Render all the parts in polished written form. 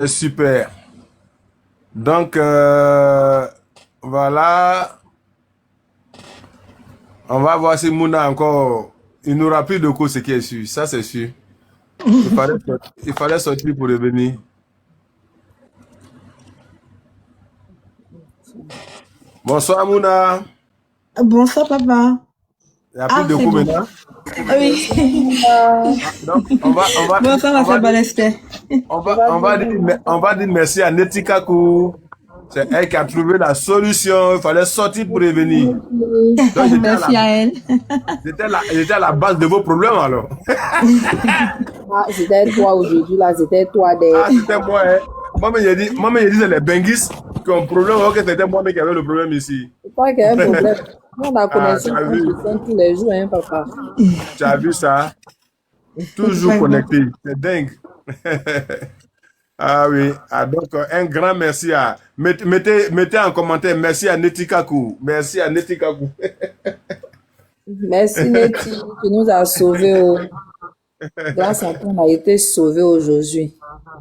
Super. Donc, voilà. On va voir si Mouna encore. Il n'aura plus de cours, ce qui est sûr. Ça, c'est sûr. Il fallait sortir pour revenir. Bonsoir, Mouna. Bonsoir, papa. Il n'y a plus Ah, de c'est cours bon. maintenant. Oui. Donc, on va, on va, Bonsoir, on ma va, soeur dire, Balester. on va dire merci à Netikaku. C'est elle qui a trouvé la solution. Il fallait sortir pour revenir. Donc, Merci à elle. j'étais à la base de vos problèmes alors. Ah, c'était toi aujourd'hui, là, c'était toi des... Ah, c'était moi, hein. Moi, j'ai dit, c'est les Benguis qui ont un problème, alors que c'était moi qui avait le problème ici. C'est toi qui as un problème. Nous, on a Ah, connexion, on se sent tous les jours, hein, papa. tu as vu ça? Toujours Vraiment. connecté. C'est dingue. Ah oui. Ah, donc, un grand merci à. Mettez en commentaire merci à Netikaku. Merci à Netikaku. Merci, Neti, tu nous as sauvés. Oh. Grâce à toi, on a été sauvés aujourd'hui.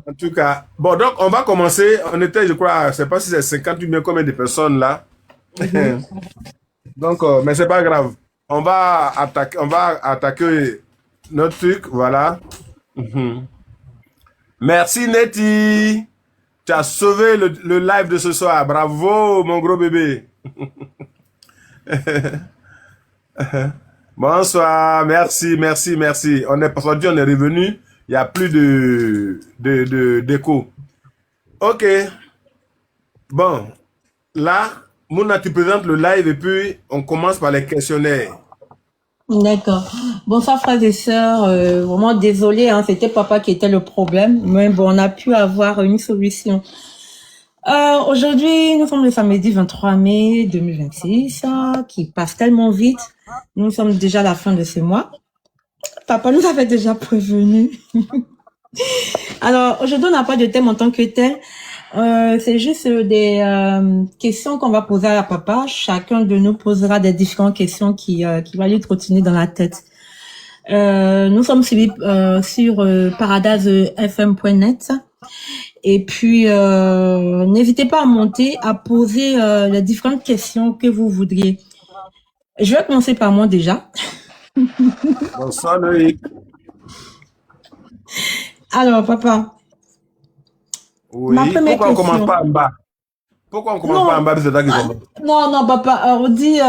En tout cas, bon, donc, on va commencer. On était, je crois, je ne sais pas si c'est 50 ou bien combien de personnes là. Donc, mais c'est pas grave. On va attaquer notre truc, voilà. Merci Nettie. Tu as sauvé le live de ce soir. Bravo, mon gros bébé. Bonsoir, merci. On est aujourd'hui, on est revenu. Il n'y a plus d'écho. Ok. Bon, là, Mouna, tu présentes le live et puis on commence par les questionnaires. D'accord. Bonsoir, frères et sœurs. Vraiment désolé, hein, c'était papa qui était le problème. Mais bon, on a pu avoir une solution. Aujourd'hui, nous sommes le samedi 23 mai 2026, qui passe tellement vite. Nous sommes déjà à la fin de ce mois. Papa nous avait déjà prévenu. Alors, aujourd'hui, on n'a pas de thème en tant que tel. C'est juste des questions qu'on va poser à papa. Chacun de nous posera des différentes questions qui va lui trottiner dans la tête. Nous sommes suivis sur paradisefm.net. Et puis, n'hésitez pas à monter, à poser les différentes questions que vous voudriez. Je vais commencer par moi déjà. Bonsoir Loïc. Alors, papa. Ma Oui, première pourquoi on ne question. commence pas en bas? Pourquoi on ne commence pas en bas? C'est ça qui commence. Non, papa, on dit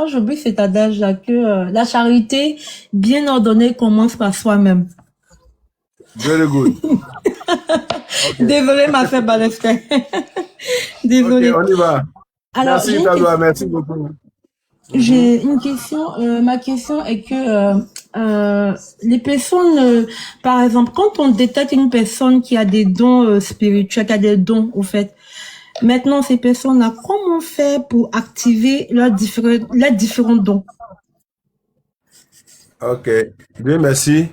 j'oublie cet adage là que la charité bien ordonnée commence par soi-même. Very good. Okay. Désolée, ma fille Balester. Désolée. Ok, on y va. Alors, Merci, Tadoua, merci beaucoup. J'ai une question. Ma question est que les personnes, par exemple, quand on détecte une personne qui a des dons spirituels, qui a des dons, au fait, maintenant, ces personnes-là, comment faire pour activer leurs différents dons? Ok, bien, merci.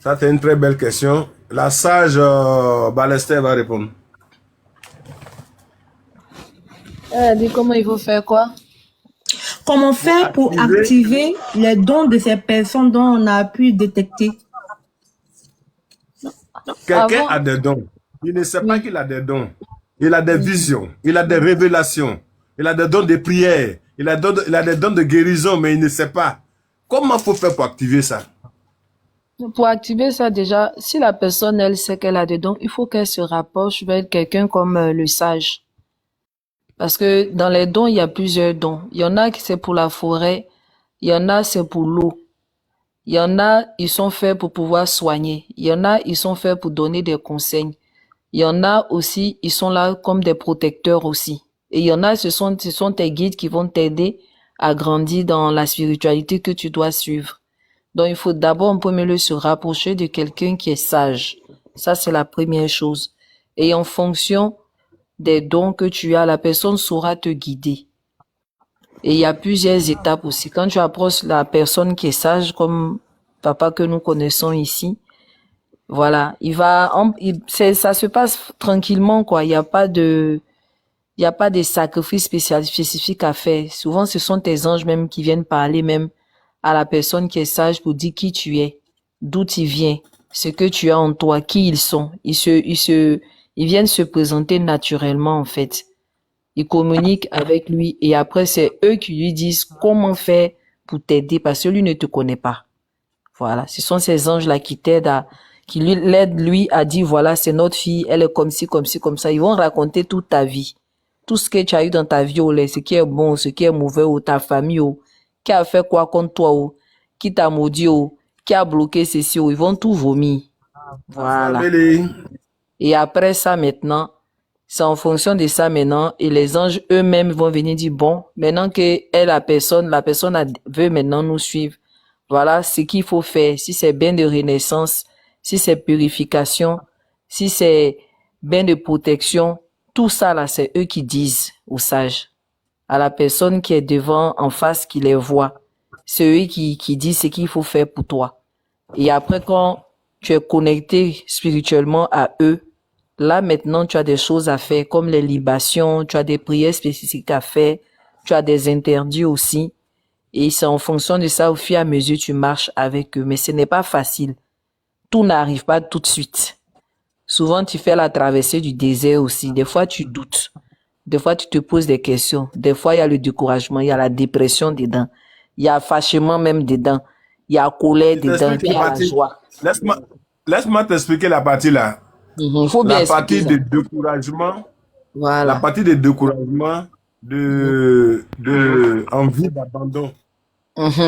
Ça, c'est une très belle question. La sage Balester va répondre. Elle a dit comment il faut faire quoi? Comment faire pour activer les dons de ces personnes dont on a pu détecter? Quelqu'un a des dons. Il ne sait pas qu'il a des dons. Il a des visions, il a des révélations, il a des dons de prière, il a des dons de guérison, mais il ne sait pas. Comment il faut faire pour activer ça? Pour activer ça, déjà, si la personne, elle sait qu'elle a des dons, il faut qu'elle se rapproche vers quelqu'un comme le sage. Parce que dans les dons, il y a plusieurs dons. Il y en a qui c'est pour la forêt, il y en a c'est pour l'eau. Il y en a, ils sont faits pour pouvoir soigner. Il y en a, ils sont faits pour donner des conseils. Il y en a aussi, ils sont là comme des protecteurs aussi. Et il y en a, ce sont tes guides qui vont t'aider à grandir dans la spiritualité que tu dois suivre. Donc, il faut d'abord en premier lieu se rapprocher de quelqu'un qui est sage. Ça, c'est la première chose. Et en fonction des dons que tu as, la personne saura te guider. Et il y a plusieurs étapes aussi. Quand tu approches la personne qui est sage, comme papa que nous connaissons ici, voilà, ça se passe tranquillement, quoi. Il n'y a pas de sacrifice spécifique à faire. Souvent, ce sont tes anges même qui viennent parler même à la personne qui est sage pour dire qui tu es, d'où tu viens, ce que tu as en toi, qui ils sont. Ils viennent se présenter naturellement, en fait. Ils communiquent avec lui et après, c'est eux qui lui disent comment faire pour t'aider parce que lui ne te connaît pas. Voilà. Ce sont ces anges-là qui l'aident, lui, à dire, voilà, c'est notre fille, elle est comme ci, comme ci, comme ça. Ils vont raconter toute ta vie. Tout ce que tu as eu dans ta vie, ce qui est bon, ce qui est mauvais, ta famille, qui a fait quoi contre toi, qui t'a maudit, qui a bloqué ceci, ils vont tout vomir. Voilà. Et après ça, maintenant, c'est en fonction de ça maintenant, et les anges eux-mêmes vont venir dire, bon, maintenant que la personne veut maintenant nous suivre, voilà ce qu'il faut faire. Si c'est bain de renaissance, si c'est purification, si c'est bain de protection, tout ça là, c'est eux qui disent aux sages, à la personne qui est devant, en face, qui les voit. C'est eux qui disent ce qu'il faut faire pour toi. Et après, quand tu es connecté spirituellement à eux, là, maintenant, tu as des choses à faire, comme les libations, tu as des prières spécifiques à faire, tu as des interdits aussi. Et c'est en fonction de ça, au fur et à mesure, tu marches avec eux. Mais ce n'est pas facile. Tout n'arrive pas tout de suite. Souvent, tu fais la traversée du désert aussi. Des fois, tu doutes. Des fois, tu te poses des questions. Des fois, il y a le découragement, il y a la dépression dedans. Il y a fâchement même dedans. Il y a colère dedans, puis il y a la joie. Laisse-moi t'expliquer la partie là. Il faut bien la partie de découragement. Voilà. La partie de découragement, envie d'abandon.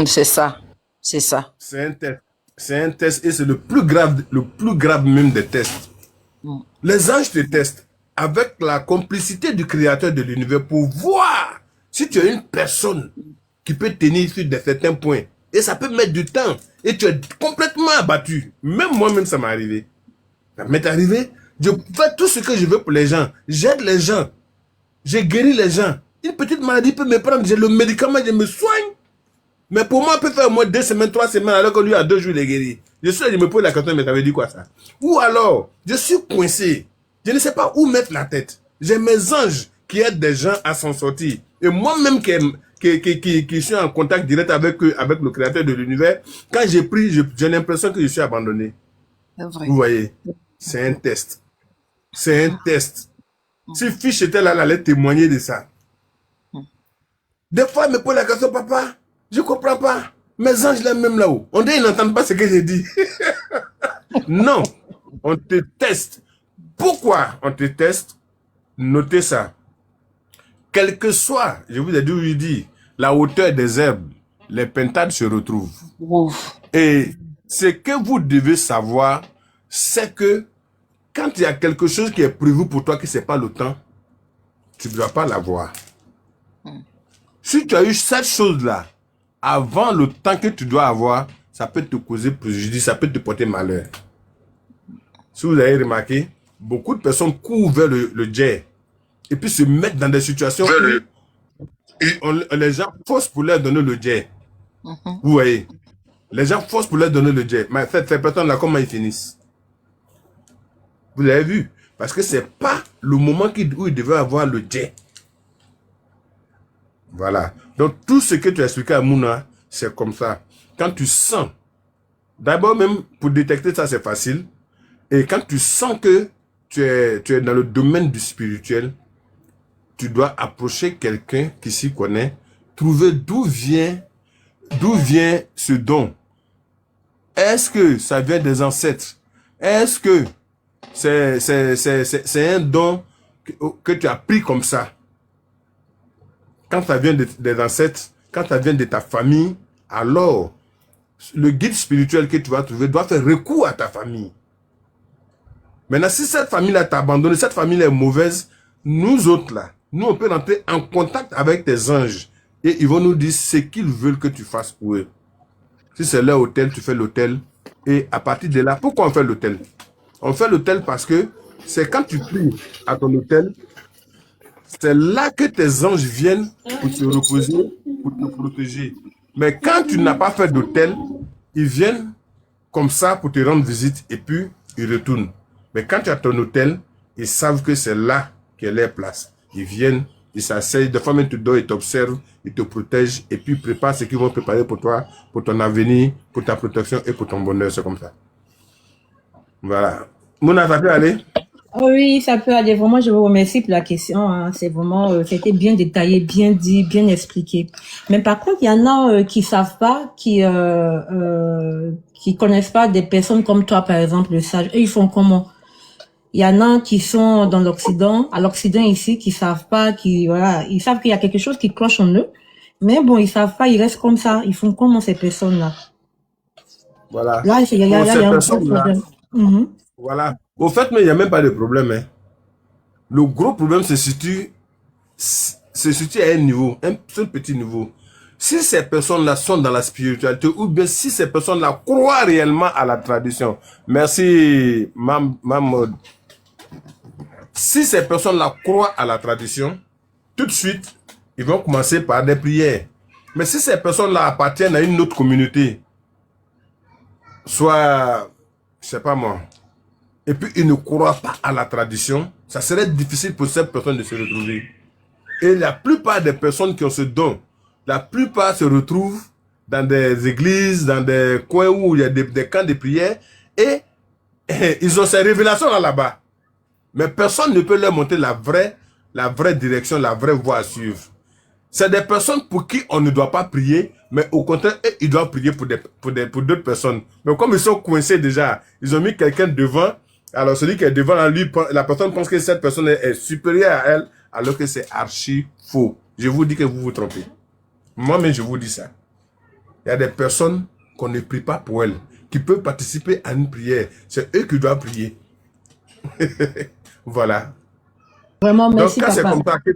C'est ça. C'est ça. C'est un test. C'est un test et c'est le plus grave même des tests. Les anges te testent avec la complicité du créateur de l'univers pour voir si tu es une personne qui peut tenir sur certains points. Et ça peut mettre du temps. Et tu es complètement abattu. Même moi-même, ça m'est arrivé. Ça m'est arrivé. Je fais tout ce que je veux pour les gens. J'aide les gens. Je guéris les gens. Une petite maladie peut me prendre. J'ai le médicament, je me soigne. Mais pour moi, on peut faire au moins 2 semaines, 3 semaines, alors que lui, à 2 jours, il est guéri. Je me pose la question, mais t'avais dit quoi ça? Ou alors, je suis coincé. Je ne sais pas où mettre la tête. J'ai mes anges qui aident des gens à s'en sortir. Et moi-même qui suis en contact direct avec le créateur de l'univers, quand j'ai pris, j'ai l'impression que je suis abandonné. Vous voyez? C'est un test. C'est un test. Si Fiche était là, elle allait témoigner de ça. Des fois, elle me pose la question, papa, je ne comprends pas. Mes anges là même là-haut. On dit qu'ils n'entendent pas ce que j'ai dit. Non, on te teste. Pourquoi on te teste? Notez ça. Quel que soit, je vous ai dit, la hauteur des herbes, les pentades se retrouvent. Ouf. Et ce que vous devez savoir, c'est que quand il y a quelque chose qui est prévu pour toi, que ce n'est pas le temps, tu ne dois pas l'avoir. Si tu as eu cette chose-là, avant le temps que tu dois avoir, ça peut te causer préjudice, ça peut te porter malheur. Si vous avez remarqué, beaucoup de personnes courent vers le jet et puis se mettent dans des situations où les gens forcent pour leur donner le jet. Vous voyez, les gens forcent pour leur donner le jet. Mais ces personnes-là, comment ils finissent? Vous l'avez vu? Parce que ce n'est pas le moment où ils devaient avoir le jet. Voilà. Donc, tout ce que tu as expliqué à Mouna, c'est comme ça. Quand tu sens, d'abord même, pour détecter ça, c'est facile. Et quand tu sens que tu es dans le domaine du spirituel, tu dois approcher quelqu'un qui s'y connaît, trouver d'où vient ce don. Est-ce que ça vient des ancêtres? Est-ce que c'est un don que tu as pris comme ça? Quand ça vient des ancêtres, quand ça vient de ta famille, alors le guide spirituel que tu vas trouver doit faire recours à ta famille. Maintenant, si cette famille-là t'a abandonné, cette famille est mauvaise, nous autres là, nous on peut rentrer en contact avec tes anges et ils vont nous dire ce qu'ils veulent que tu fasses pour eux. Si c'est leur hôtel, tu fais l'hôtel. Et à partir de là, pourquoi on fait l'hôtel? On fait l'hôtel parce que c'est quand tu pries à ton hôtel, c'est là que tes anges viennent pour te reposer, pour te protéger. Mais quand tu n'as pas fait d'hôtel, ils viennent comme ça pour te rendre visite et puis ils retournent. Mais quand tu as ton hôtel, ils savent que c'est là qu'est leur place. Ils viennent, ils s'asseyent, des fois même tu dors, ils t'observent, ils te protègent et puis ils préparent ce qu'ils vont préparer pour toi, pour ton avenir, pour ta protection et pour ton bonheur. C'est comme ça. Voilà. Mouna, ça peut aller? Oui, ça peut aller. Vraiment, je vous remercie pour la question, hein. C'est vraiment, c'était bien détaillé, bien dit, bien expliqué. Mais par contre, il y en a qui savent pas, qui connaissent pas des personnes comme toi, par exemple, le sage. Eux, ils font comment? Il y en a qui sont dans l'Occident, à l'Occident ici, qui savent pas, voilà, ils savent qu'il y a quelque chose qui cloche en eux. Mais bon, ils savent pas, ils restent comme ça. Ils font comment ces personnes-là? Voilà. Là, Pour il y ces a un gros personnes-là, problème. Mhm. voilà. Au fait, mais il n'y a même pas de problème. Hein. Le gros problème se situe à un niveau, un seul petit niveau. Si ces personnes-là sont dans la spiritualité, ou bien si ces personnes-là croient réellement à la tradition, merci, Maud. Si ces personnes-là croient à la tradition, tout de suite, ils vont commencer par des prières. Mais si ces personnes-là appartiennent à une autre communauté, soit, je sais pas moi, et puis ils ne croient pas à la tradition, ça serait difficile pour ces personnes de se retrouver. Et la plupart des personnes qui ont ce don, la plupart se retrouvent dans des églises, dans des coins où il y a des camps de prière, et ils ont ces révélations là-bas. Mais personne ne peut leur montrer la vraie direction, la vraie voie à suivre. C'est des personnes pour qui on ne doit pas prier, mais au contraire, ils doivent prier pour d'autres personnes. Mais comme ils sont coincés déjà, ils ont mis quelqu'un devant. Alors celui qui est devant, lui, la personne pense que cette personne est supérieure à elle, alors que c'est archi faux. Je vous dis que vous vous trompez. Moi-même, je vous dis ça. Il y a des personnes qu'on ne prie pas pour elles, qui peuvent participer à une prière. C'est eux qui doivent prier. Voilà. Vraiment, Donc, merci, quand c'est papa. comme ça que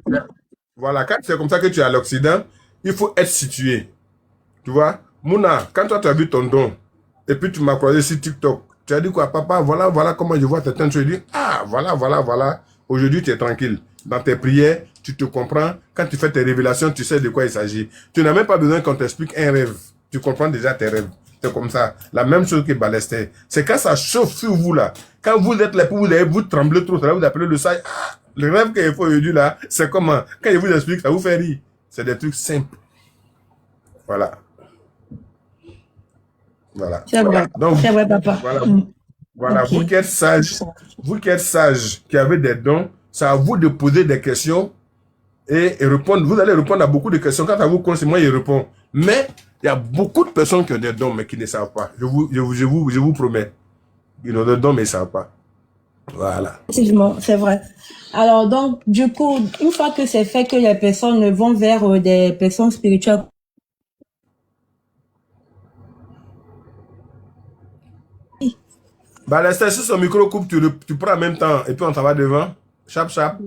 voilà, quand c'est comme ça que tu es à l'Occident, il faut être situé. Tu vois, Mouna, quand toi tu as vu ton don, et puis tu m'as croisé sur TikTok, tu as dit quoi, papa, voilà comment je vois tes temps. Tu as dit, ah, voilà. Aujourd'hui, tu es tranquille. Dans tes prières, tu te comprends. Quand tu fais tes révélations, tu sais de quoi il s'agit. Tu n'as même pas besoin qu'on t'explique un rêve. Tu comprends déjà tes rêves. C'est comme ça. La même chose que Balester. C'est quand ça chauffe sur vous là. Quand vous êtes là, vous tremblez trop, ça va vous appelez le sage. Ah, le rêve qu'il faut aujourd'hui là, c'est comment? Quand je vous explique, ça vous fait rire. C'est des trucs simples. Voilà. Voilà. C'est vrai. Donc, C'est vrai, papa. voilà. Mm. Voilà. Ok. Vous qui êtes sages, qui avez des dons, c'est à vous de poser des questions et répondre. Vous allez répondre à beaucoup de questions. Quand à vous conseille, moi, je réponds. Mais il y a beaucoup de personnes qui ont des dons, mais qui ne savent pas. Je vous promets. Ils ont des dons, mais ils ne savent pas. Voilà. Effectivement, c'est vrai. Alors, donc, du coup, une fois que c'est fait, que les personnes vont vers des personnes spirituelles. Bah, laisse si son micro coupe, tu prends en même temps et puis on s'en va devant. Chap, chap.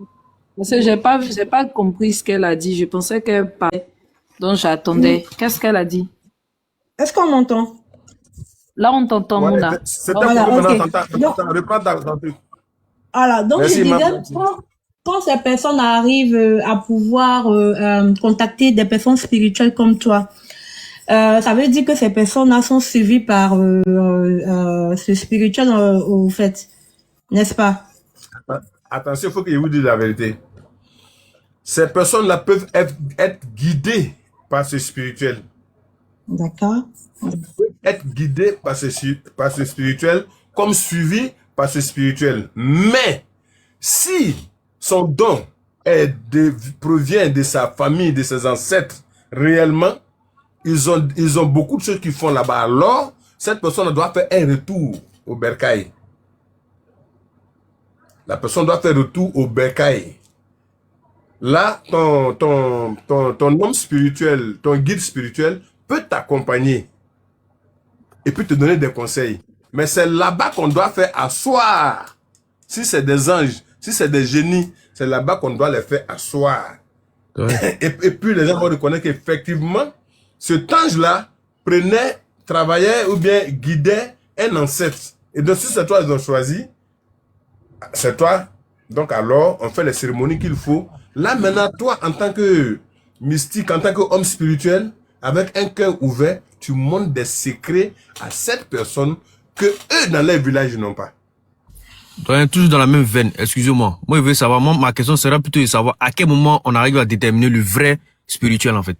Parce que j'ai pas compris ce qu'elle a dit. Je pensais qu'elle parlait. Donc j'attendais. Qu'est-ce qu'elle a dit? Est-ce qu'on m'entend? Là, on t'entend, Ouais, Mouna. c'était Ok. pour Voilà, que ok. maintenant Donc, reprends ton truc. voilà. Donc, je Merci, disais, maman. quand ces personnes arrivent à pouvoir contacter des personnes spirituelles comme toi, ça veut dire que ces personnes-là sont suivies par ce spirituel au fait, n'est-ce pas? Attention, il faut que je vous dise la vérité. Ces personnes-là peuvent être guidées par ce spirituel. D'accord. Être guidées par ce spirituel, comme suivies par ce spirituel. Mais, si son don provient de sa famille, de ses ancêtres, réellement, ils ont beaucoup de choses qu'ils font là-bas. Alors, cette personne doit faire un retour au bercail. La personne doit faire retour au bercail. Là, ton homme spirituel, ton guide spirituel peut t'accompagner et puis te donner des conseils. Mais c'est là-bas qu'on doit faire asseoir. Si c'est des anges, si c'est des génies, c'est là-bas qu'on doit les faire asseoir. Ouais. Et puis les gens vont reconnaître qu'effectivement, cet ange-là travaillait ou bien guidait un ancêtre. Et donc, si c'est toi qu'ils ont choisi, c'est toi. Donc alors, on fait les cérémonies qu'il faut. Là, maintenant, toi, en tant que mystique, en tant qu'homme spirituel, avec un cœur ouvert, tu montres des secrets à cette personne que eux, dans leur village, n'ont pas. Doyen, toujours dans la même veine, excusez-moi. Moi, je veux savoir, ma question sera plutôt de savoir à quel moment on arrive à déterminer le vrai spirituel, en fait.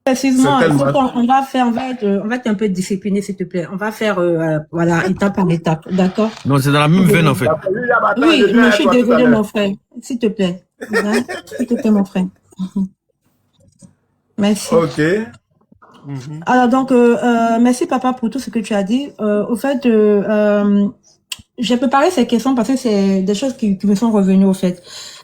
Excuse-moi, il faut certainement. on va être un peu discipliné, s'il te plaît. On va faire, voilà, étape par étape, d'accord? Non, c'est dans la même veine, en fait. D'accord, William, attends, je Oui, viens mais je avec suis toi tout à désolée, l'heure. mon frère. S'il te plaît. Hein? S'il te plaît, mon frère. Merci. Ok. Mhm. Alors donc, merci papa pour tout ce que tu as dit. Au fait, j'ai préparé ces questions parce que c'est des choses qui me sont revenues au fait.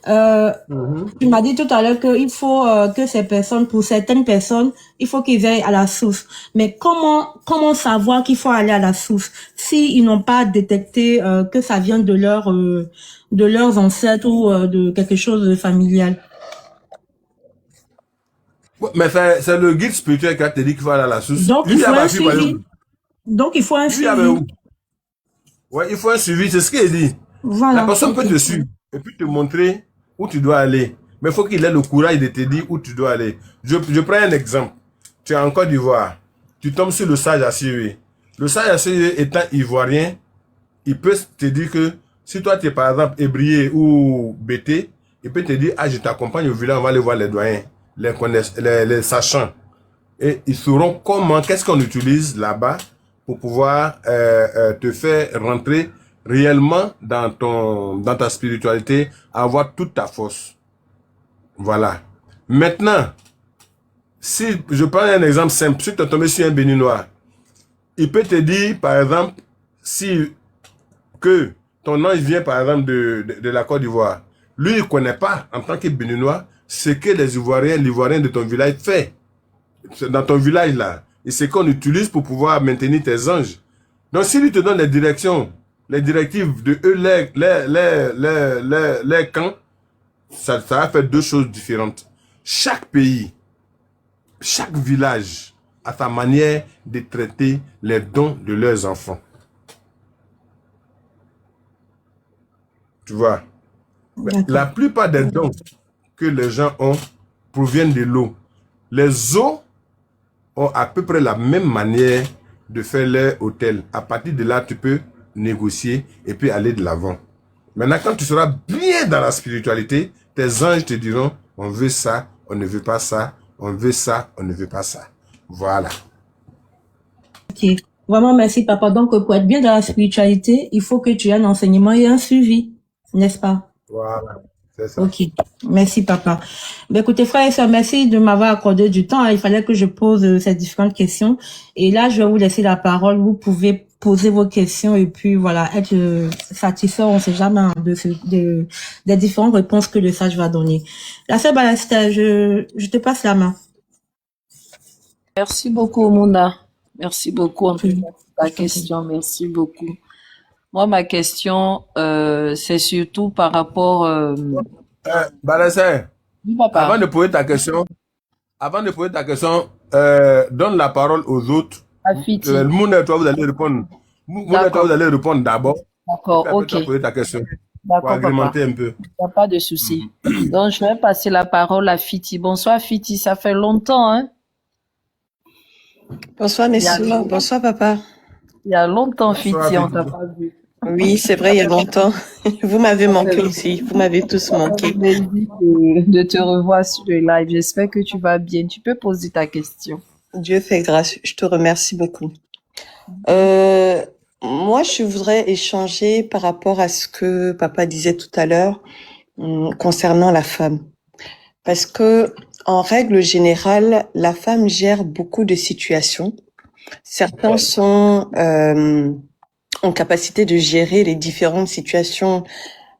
Mhm. Tu m'as dit tout à l'heure qu'il faut que ces personnes, pour certaines personnes, il faut qu'ils aillent à la source. Mais comment savoir qu'il faut aller à la source si ils n'ont pas détecté que ça vient de de leurs ancêtres ou de quelque chose de familial? Ouais, mais c'est le guide spirituel qui a te dit qu'il faut aller à la source. Donc il Lui, il faut a un ma fille, par suivi. exemple. Donc il faut un Lui, il avait suivi. où? Ouais, il faut un suivi, c'est ce qu'il dit. La Voilà. personne Ok. peut te suivre et puis te montrer où tu dois aller. Mais il faut qu'il ait le courage de te dire où tu dois aller. Je prends un exemple. Tu es en Côte d'Ivoire. Tu tombes sur le sage assyrié. Le sage assyrié étant ivoirien, il peut te dire que si toi tu es par exemple ébrié ou bêté, il peut te dire, ah, je t'accompagne au village, on va aller voir les doyens, les sachants. Et ils sauront qu'est-ce qu'on utilise là-bas pour pouvoir te faire rentrer réellement dans ta spiritualité, avoir toute ta force. Voilà. Maintenant, si je prends un exemple simple, si tu es tombé sur un béninois, il peut te dire, par exemple, si que ton ange vient, par exemple, de la Côte d'Ivoire. Lui, il ne connaît pas, en tant que béninois, ce que l'Ivoirien de ton village fait. Dans ton village, là. Et ce qu'on utilise pour pouvoir maintenir tes anges. Donc, si lui te donne les directions, les directives de eux, les camps, ça va faire deux choses différentes. Chaque pays, chaque village a sa manière de traiter les dons de leurs enfants. Tu vois? La plupart des dons que les gens ont proviennent de l'eau. Les eaux ont à peu près la même manière de faire leur hôtel. À partir de là, tu peux négocier et puis aller de l'avant. Maintenant, quand tu seras bien dans la spiritualité, tes anges te diront, on veut ça, on ne veut pas ça, on veut ça, on ne veut pas ça. Voilà. Ok. Vraiment, merci, papa. Donc, pour être bien dans la spiritualité, il faut que tu aies un enseignement et un suivi, n'est-ce pas? Voilà. C'est ça. Ok. Merci, papa. Ben, écoutez, frère et sœurs, merci de m'avoir accordé du temps. Il fallait que je pose ces différentes questions. Et là, je vais vous laisser la parole. Vous pouvez poser vos questions et puis, voilà, être satisfait, on sait jamais, hein, des différentes réponses que le sage va donner. La sœur Balasta, je te passe la main. Merci beaucoup, Mouna. Merci beaucoup en tout Oui. cas pour ta question. Merci beaucoup. Moi, ma question, c'est surtout par rapport... Balassa, Oui, papa. avant de poser ta question, donne la parole aux autres. Afiti. Mouna, toi, vous allez répondre. Mouna, toi, vous allez répondre d'abord. D'accord, Puis après, ok. tu vas poser ta question. Pour D'accord, papa. agrémenter un peu. Il n'y a pas de souci. Donc, je vais passer la parole à Fiti. Bonsoir, Fiti. Ça fait longtemps, hein? Bonsoir, messieurs. Bonsoir, papa. Il y a longtemps, Bonsoir, Fiti, on Fiti. t'a pas vu. Oui, c'est vrai, il y a longtemps. Vous m'avez manqué aussi. Vous m'avez tous manqué. De te revoir sur le live. J'espère que tu vas bien. Tu peux poser ta question. Dieu fait grâce. Je te remercie beaucoup. Moi, je voudrais échanger par rapport à ce que papa disait tout à l'heure concernant la femme. Parce que, en règle générale, la femme gère beaucoup de situations. Certains sont en capacité de gérer les différentes situations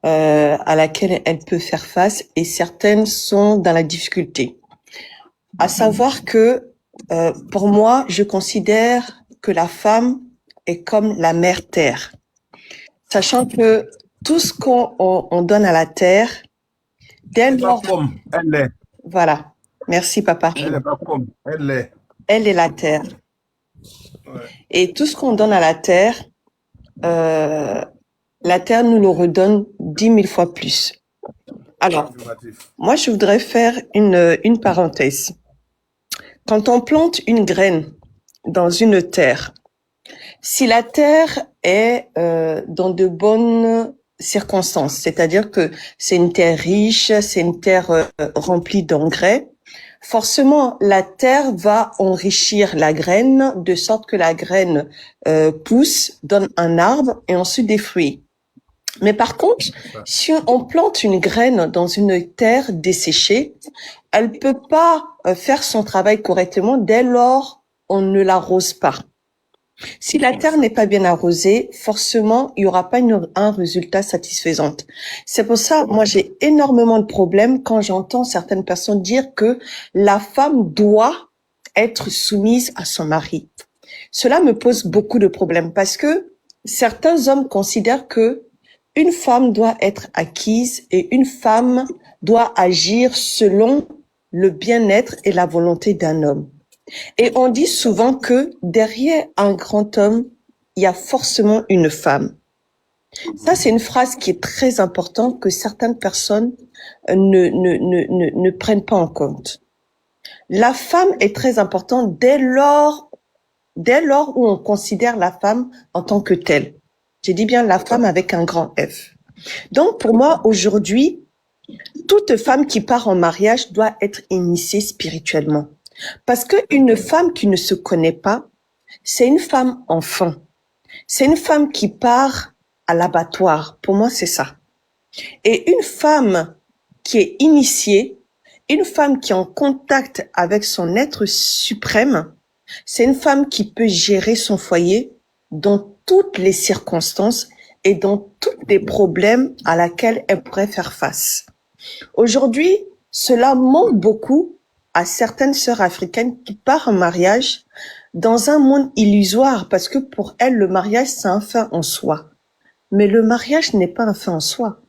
à laquelle elle peut faire face, et certaines sont dans la difficulté. À savoir que, pour moi, je considère que la femme est comme la mère terre, sachant que tout ce qu'on donne à la terre, dès lors, Elle l'est. voilà. Merci, papa. Elle n'est pas comme. Elle l'est. Elle est la terre. Ouais. Et tout ce qu'on donne à la terre nous le redonne 10 000 fois plus. Alors, moi, je voudrais faire une parenthèse. Quand on plante une graine dans une terre, si la terre est dans de bonnes circonstances, c'est-à-dire que c'est une terre riche, c'est une terre remplie d'engrais, forcément, la terre va enrichir la graine de sorte que la graine pousse, donne un arbre et ensuite des fruits. Mais par contre, si on plante une graine dans une terre desséchée, elle peut pas faire son travail correctement dès lors on ne l'arrose pas. Si la terre n'est pas bien arrosée, forcément, il y aura pas un résultat satisfaisant. C'est pour ça, moi, j'ai énormément de problèmes quand j'entends certaines personnes dire que la femme doit être soumise à son mari. Cela me pose beaucoup de problèmes parce que certains hommes considèrent que une femme doit être acquise et une femme doit agir selon le bien-être et la volonté d'un homme. Et on dit souvent que derrière un grand homme, il y a forcément une femme. Ça, c'est une phrase qui est très importante que certaines personnes ne prennent pas en compte. La femme est très importante dès lors où on considère la femme en tant que telle. J'ai dit bien la femme avec un grand F. Donc, pour moi, aujourd'hui, toute femme qui part en mariage doit être initiée spirituellement. Parce que une femme qui ne se connaît pas, c'est une femme enfant. C'est une femme qui part à l'abattoir. Pour moi, c'est ça. Et une femme qui est initiée, une femme qui est en contact avec son être suprême, c'est une femme qui peut gérer son foyer dans toutes les circonstances et dans tous les problèmes à laquelle elle pourrait faire face. Aujourd'hui, cela manque beaucoup à certaines sœurs africaines qui partent en mariage dans un monde illusoire parce que pour elles, le mariage, c'est un fin en soi. Mais le mariage n'est pas un fin en soi.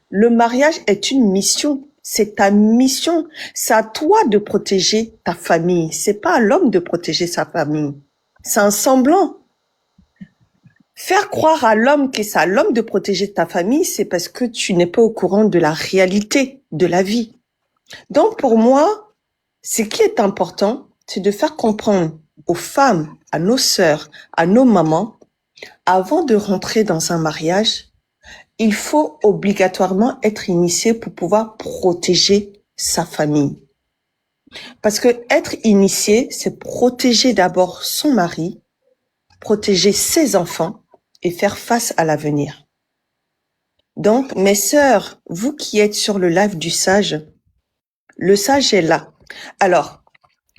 Le mariage est une mission. C'est ta mission. C'est à toi de protéger ta famille. C'est pas à l'homme de protéger sa famille. C'est un semblant. Faire croire à l'homme que c'est à l'homme de protéger ta famille, c'est parce que tu n'es pas au courant de la réalité de la vie. Donc pour moi, ce qui est important, c'est de faire comprendre aux femmes, à nos sœurs, à nos mamans, avant de rentrer dans un mariage, il faut obligatoirement être initié pour pouvoir protéger sa famille. Parce que être initié, c'est protéger d'abord son mari, protéger ses enfants et faire face à l'avenir. Donc, mes sœurs, vous qui êtes sur le live du sage, le sage est là. Alors,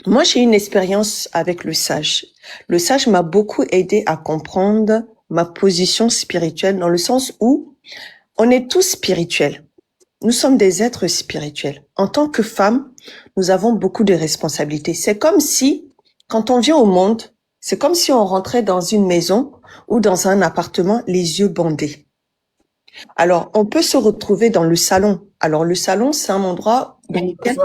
moi, j'ai une expérience avec le sage. Le sage m'a beaucoup aidé à comprendre ma position spirituelle dans le sens où on est tous spirituels. Nous sommes des êtres spirituels. En tant que femmes, nous avons beaucoup de responsabilités. C'est comme si, quand on vient au monde, c'est comme si on rentrait dans une maison ou dans un appartement les yeux bandés. Alors, on peut se retrouver dans le salon. Alors, le salon, c'est un endroit dans lequel...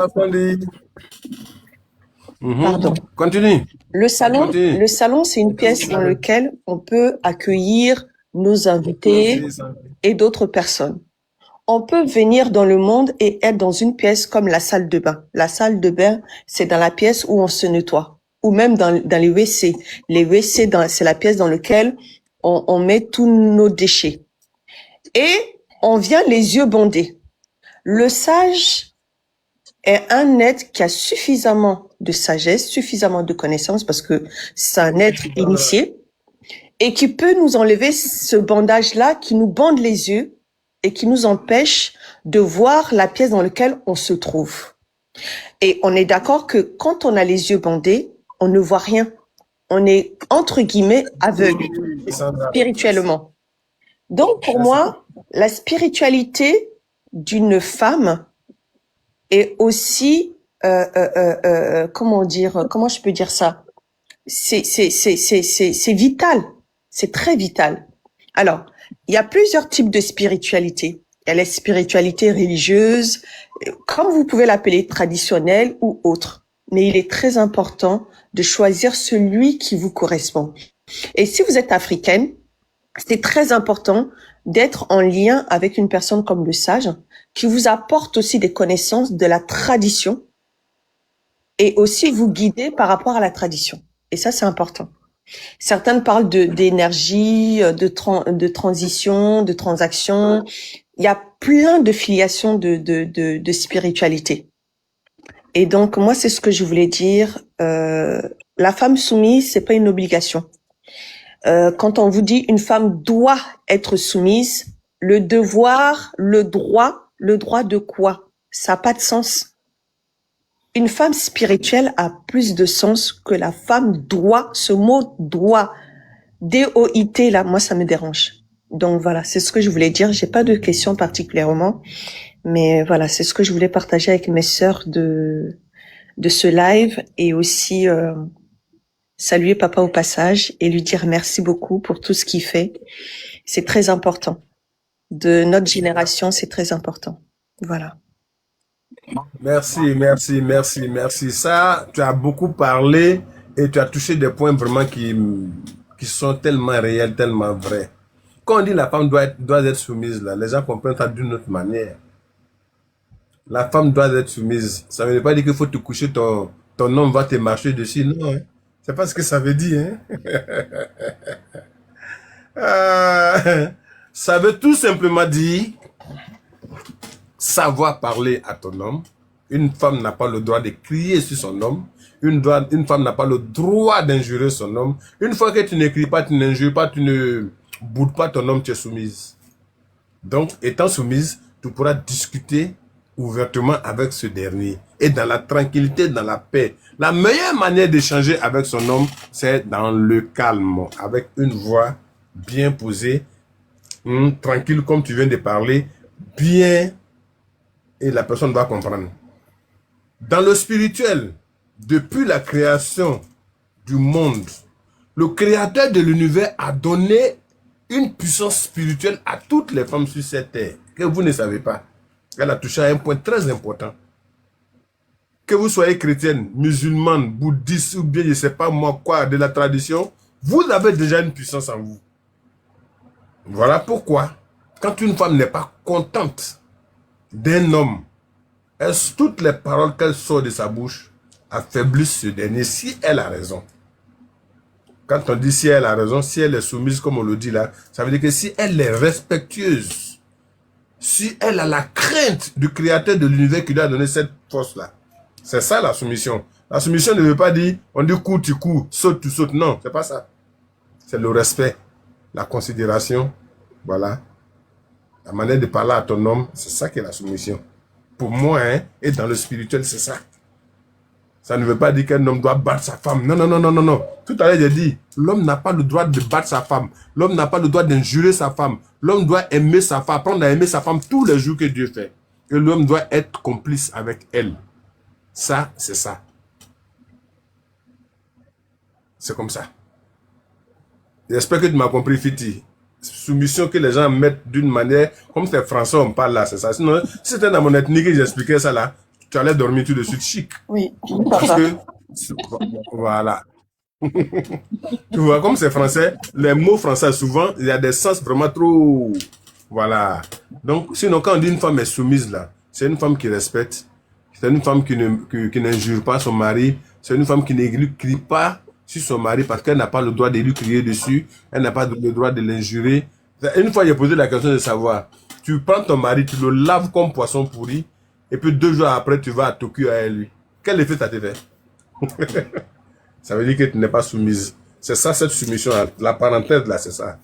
Pardon. Continue. Le salon, c'est une pièce dans laquelle on peut accueillir nos invités et d'autres personnes. On peut venir dans le monde et être dans une pièce comme la salle de bain. La salle de bain, c'est dans la pièce où on se nettoie. Ou même dans les WC. Les WC, c'est la pièce dans laquelle on met tous nos déchets. Et on vient les yeux bandés. Le sage est un être qui a suffisamment de sagesse, suffisamment de connaissances, parce que c'est un être initié, et qui peut nous enlever ce bandage-là qui nous bande les yeux et qui nous empêche de voir la pièce dans laquelle on se trouve. Et on est d'accord que quand on a les yeux bandés, on ne voit rien. On est, entre guillemets, aveugle, spirituellement. Donc, pour moi, la spiritualité d'une femme est aussi, comment je peux dire ça? C'est vital. C'est très vital. Alors, il y a plusieurs types de spiritualité. Il y a la spiritualité religieuse, comme vous pouvez l'appeler traditionnelle ou autre. Mais il est très important de choisir celui qui vous correspond. Et si vous êtes africaine, c'est très important d'être en lien avec une personne comme le sage, qui vous apporte aussi des connaissances de la tradition et aussi vous guider par rapport à la tradition. Et ça, c'est important. Certaines parlent d'énergie, de transition, de transaction. Il y a plein de filiations de spiritualité. Et donc, moi, c'est ce que je voulais dire. La femme soumise, c'est pas une obligation. Quand on vous dit une femme doit être soumise, le devoir, le droit de quoi? Ça n'a pas de sens. Une femme spirituelle a plus de sens que la femme doit. Ce mot doit, D-O-I-T, là, moi, ça me dérange. Donc voilà, c'est ce que je voulais dire. J'ai pas de questions particulièrement, mais voilà, c'est ce que je voulais partager avec mes sœurs de ce live et aussi saluer papa au passage et lui dire merci beaucoup pour tout ce qu'il fait. C'est très important. De notre génération, c'est très important. Voilà. Merci, merci, merci, merci. Ça, tu as beaucoup parlé et tu as touché des points vraiment qui sont tellement réels, tellement vrais. Quand on dit la femme doit être soumise, là, les gens comprennent ça d'une autre manière. La femme doit être soumise. Ça ne veut pas dire qu'il faut te coucher, ton homme va te marcher dessus. Non, hein. C'est pas ce que ça veut dire. Hein. Ça veut tout simplement dire savoir parler à ton homme. Une femme n'a pas le droit de crier sur son homme. Une femme n'a pas le droit d'injurer son homme. Une fois que tu n'écris pas, tu n'injures pas, tu ne boudes pas ton homme, tu es soumise. Donc, étant soumise, tu pourras discuter ouvertement avec ce dernier. Et dans la tranquillité, dans la paix. La meilleure manière d'échanger avec son homme, c'est dans le calme, avec une voix bien posée, tranquille comme tu viens de parler, bien, et la personne doit comprendre. Dans le spirituel, depuis la création du monde, le créateur de l'univers a donné une puissance spirituelle à toutes les femmes sur cette terre, que vous ne savez pas. Elle a touché à un point très important. Que vous soyez chrétienne, musulmane, bouddhiste ou bien je ne sais pas moi quoi, de la tradition, vous avez déjà une puissance en vous. Voilà pourquoi, quand une femme n'est pas contente d'un homme, toutes les paroles qu'elle sort de sa bouche affaiblissent ce dernier si elle a raison. Quand on dit si elle a raison, si elle est soumise comme on le dit là, ça veut dire que si elle est respectueuse, si elle a la crainte du créateur de l'univers qui lui a donné cette force-là, c'est ça la soumission. La soumission ne veut pas dire on dit cours, tu cours, saute, tu sautes. Non, c'est pas ça. C'est le respect, la considération, voilà. La manière de parler à ton homme, c'est ça qui est la soumission. Pour moi, hein, et dans le spirituel, c'est ça. Ça ne veut pas dire qu'un homme doit battre sa femme. Non, non, non, non, non, non. Tout à l'heure, j'ai dit, l'homme n'a pas le droit de battre sa femme. L'homme n'a pas le droit d'injurer sa femme. L'homme doit aimer sa femme, apprendre à aimer sa femme tous les jours que Dieu fait. Et l'homme doit être complice avec elle. Ça, c'est ça. C'est comme ça. J'espère que tu m'as compris, Fiti. Soumission que les gens mettent d'une manière, comme c'est français, on parle là, c'est ça. Sinon, si c'était dans mon ethnique et j'expliquais ça là, tu allais dormir tout de suite chic. Oui, Parce papa. que, voilà. Tu vois, comme c'est français, les mots français, souvent, il y a des sens vraiment trop... Voilà. Donc, sinon, quand on dit une femme est soumise là, c'est une femme qui respecte, c'est une femme qui n'injure pas son mari, c'est une femme qui ne crie pas sur son mari parce qu'elle n'a pas le droit de lui crier dessus, elle n'a pas le droit de l'injurer. Une fois, j'ai posé la question de savoir, tu prends ton mari, tu le laves comme poisson pourri, et puis 2 jours après, tu vas à Tokyo avec lui. Quel effet ça te fait? Ça veut dire que tu n'es pas soumise. C'est ça, cette soumission, la parenthèse là, c'est ça.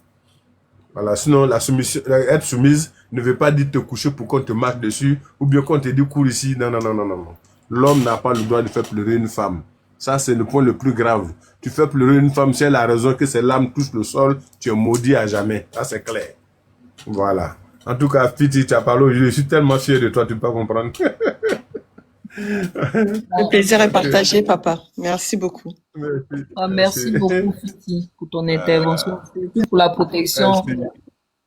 Voilà, sinon, la soumission, être soumise ne veut pas dire te coucher pour qu'on te marche dessus, ou bien qu'on te dit cours ici. Non, non, non, non, non. L'homme n'a pas le droit de faire pleurer une femme. Ça, c'est le point le plus grave. Tu fais pleurer une femme si elle a raison que ses larmes touchent le sol, tu es maudit à jamais. Ça, c'est clair. Voilà. En tout cas, Fiti, tu as parlé aujourd'hui. Je suis tellement fier de toi, tu peux pas comprendre. Le plaisir est partagé, papa. Merci beaucoup. Merci. Merci beaucoup, Fiti, pour ton intervention, surtout pour la protection Merci.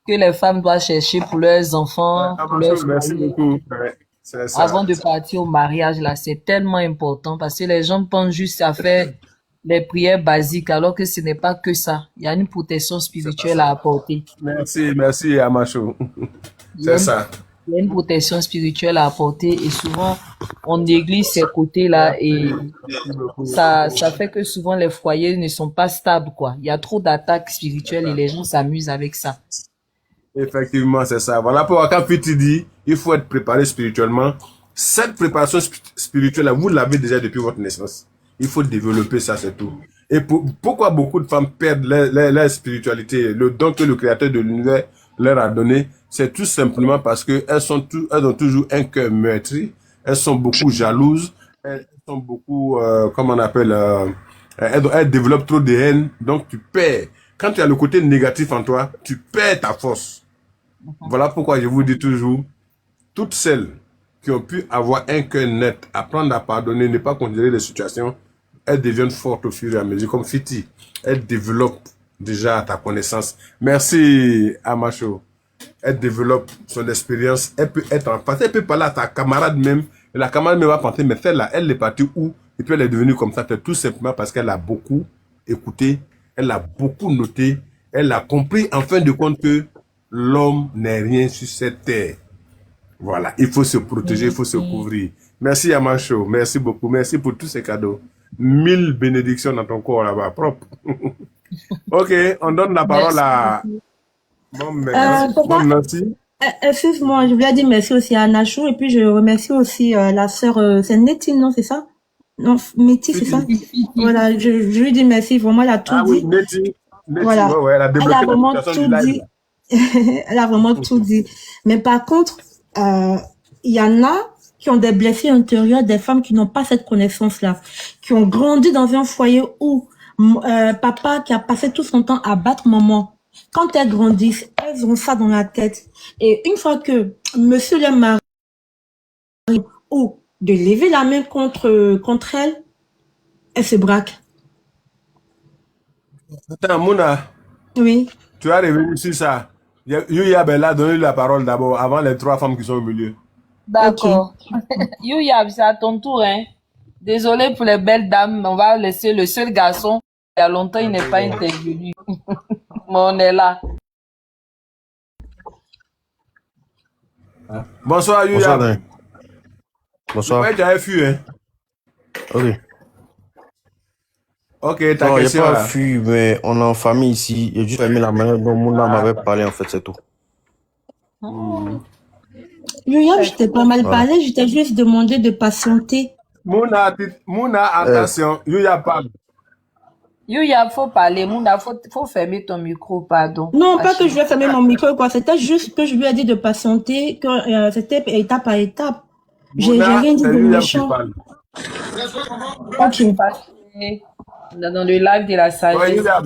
que les femmes doivent chercher pour leurs enfants, pour leurs Merci foyers. beaucoup. Ouais, c'est ça. Avant de partir au mariage, là, c'est tellement important parce que les gens pensent juste à faire les prières basiques alors que ce n'est pas que ça. Il y a une protection spirituelle à apporter. Merci, Amacho. Il y a C'est une, ça. il y a une protection spirituelle à apporter et souvent on néglige ces côtés-là et ça fait que souvent les foyers ne sont pas stables, quoi. Il y a trop d'attaques spirituelles et les gens s'amusent avec ça. Effectivement, c'est ça. Voilà pourquoi quand Fiti dit, il faut être préparé spirituellement. Cette préparation spirituelle, vous l'avez déjà depuis votre naissance. Il faut développer ça, c'est tout. Et pourquoi beaucoup de femmes perdent leur spiritualité, le don que le Créateur de l'univers leur a donné, c'est tout simplement parce que elles ont toujours un cœur meurtri, elles sont beaucoup jalouses, elles sont beaucoup, comment on appelle, elles développent trop de haine, donc tu perds. Quand tu as le côté négatif en toi, tu perds ta force. Voilà pourquoi je vous dis toujours, toutes celles qui ont pu avoir un cœur net, apprendre à pardonner, ne pas considérer les situations, elles deviennent fortes au fur et à mesure. Comme Fiti, elle développe déjà ta connaissance. Merci, Amacho. Elle développe son expérience. Elle peut être en face. Elle peut parler à ta camarade même. Et la camarade même va penser, mais celle-là, elle est partie où? Et puis elle est devenue comme ça. Tout simplement parce qu'elle a beaucoup écouté. Elle a beaucoup noté. Elle a compris en fin de compte que l'homme n'est rien sur cette terre. Voilà, il faut se protéger, il faut se couvrir. Merci Yamacho, merci beaucoup, merci pour tous ces cadeaux. 1000 bénédictions dans ton corps là-bas, propre. Ok, on donne la parole à Mom Nancy. Excuse-moi, je voulais dire merci aussi à Nachou et puis je remercie aussi la sœur, c'est Nettie, non, c'est ça? Non, Métis, c'est ça? Voilà, je lui dis merci, vraiment, elle a tout dit. Oui, Nettie, Voilà. ouais, elle a développé Elle a vraiment la situation tout du dit. live. Elle a vraiment tout dit. Mais par contre, il y en a qui ont des blessures intérieures, des femmes qui n'ont pas cette connaissance-là, qui ont grandi dans un foyer où papa qui a passé tout son temps à battre maman. Quand elles grandissent, elles ont ça dans la tête. Et une fois que monsieur leur mari ou de lever la main contre elle se braque. Attends, Mouna, Oui. tu as revenu sur ça. Yuya Bella, donne-lui la parole d'abord, avant les 3 femmes qui sont au milieu. D'accord. Youyab, c'est à ton tour, hein. Désolé pour les belles dames, on va laisser le seul garçon. Il y a longtemps, il n'est pas intervenu. Mais on est là. Bonsoir Yuya. Bonsoir, Dan. Bonsoir. Ouais, tu avais fui, hein. Ok. Ok, ta Non, j'ai question pas là. fui, mais on est en famille ici. J'ai juste aimé la manière dont Mouna m'avait parlé, en fait, c'est tout. Youyab, je t'ai pas mal Voilà. parlé, je t'ai juste demandé de patienter. Mouna, attention, Yuya parle. Youyab, faut parler. Mouna, faut fermer ton micro, pardon. Non, pas que je lui ai fermé mon micro, quoi. C'était juste que je lui ai dit de patienter, que c'était étape par étape. J'ai Mouna, rien dit c'est de Yuya qui méchant. parle. Ok. On est dans le live de la Ouais, sagesse. Yuya.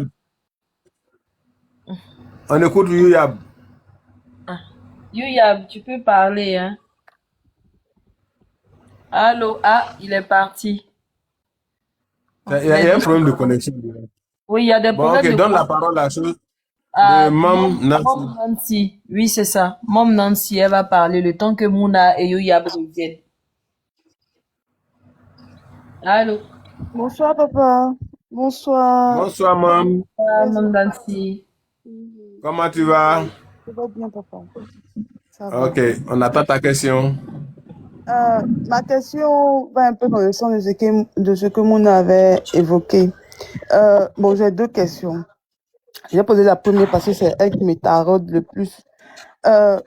On écoute Yuya. Youyab, tu peux parler, hein. Allô? Ah, il est parti. Il y a un problème de connexion. Oui, il y a des Bon, problèmes ok, de donne la parole à la chose Ah, de Mom Nancy. Mom Nancy. Oui, c'est ça. Mom Nancy, elle va parler le temps que Mouna et Youyab reviennent. Allô? Bonsoir papa. Bonsoir. Bonsoir, Mom. Ah, Mom Nancy. Comment tu vas? Ça va bien papa. Ça va. Ok, on attend ta question. Ma question va un peu dans le sens de ce que Mouna avait évoqué. Bon, j'ai 2 questions. J'ai posé la première parce que c'est elle qui me taraude le plus.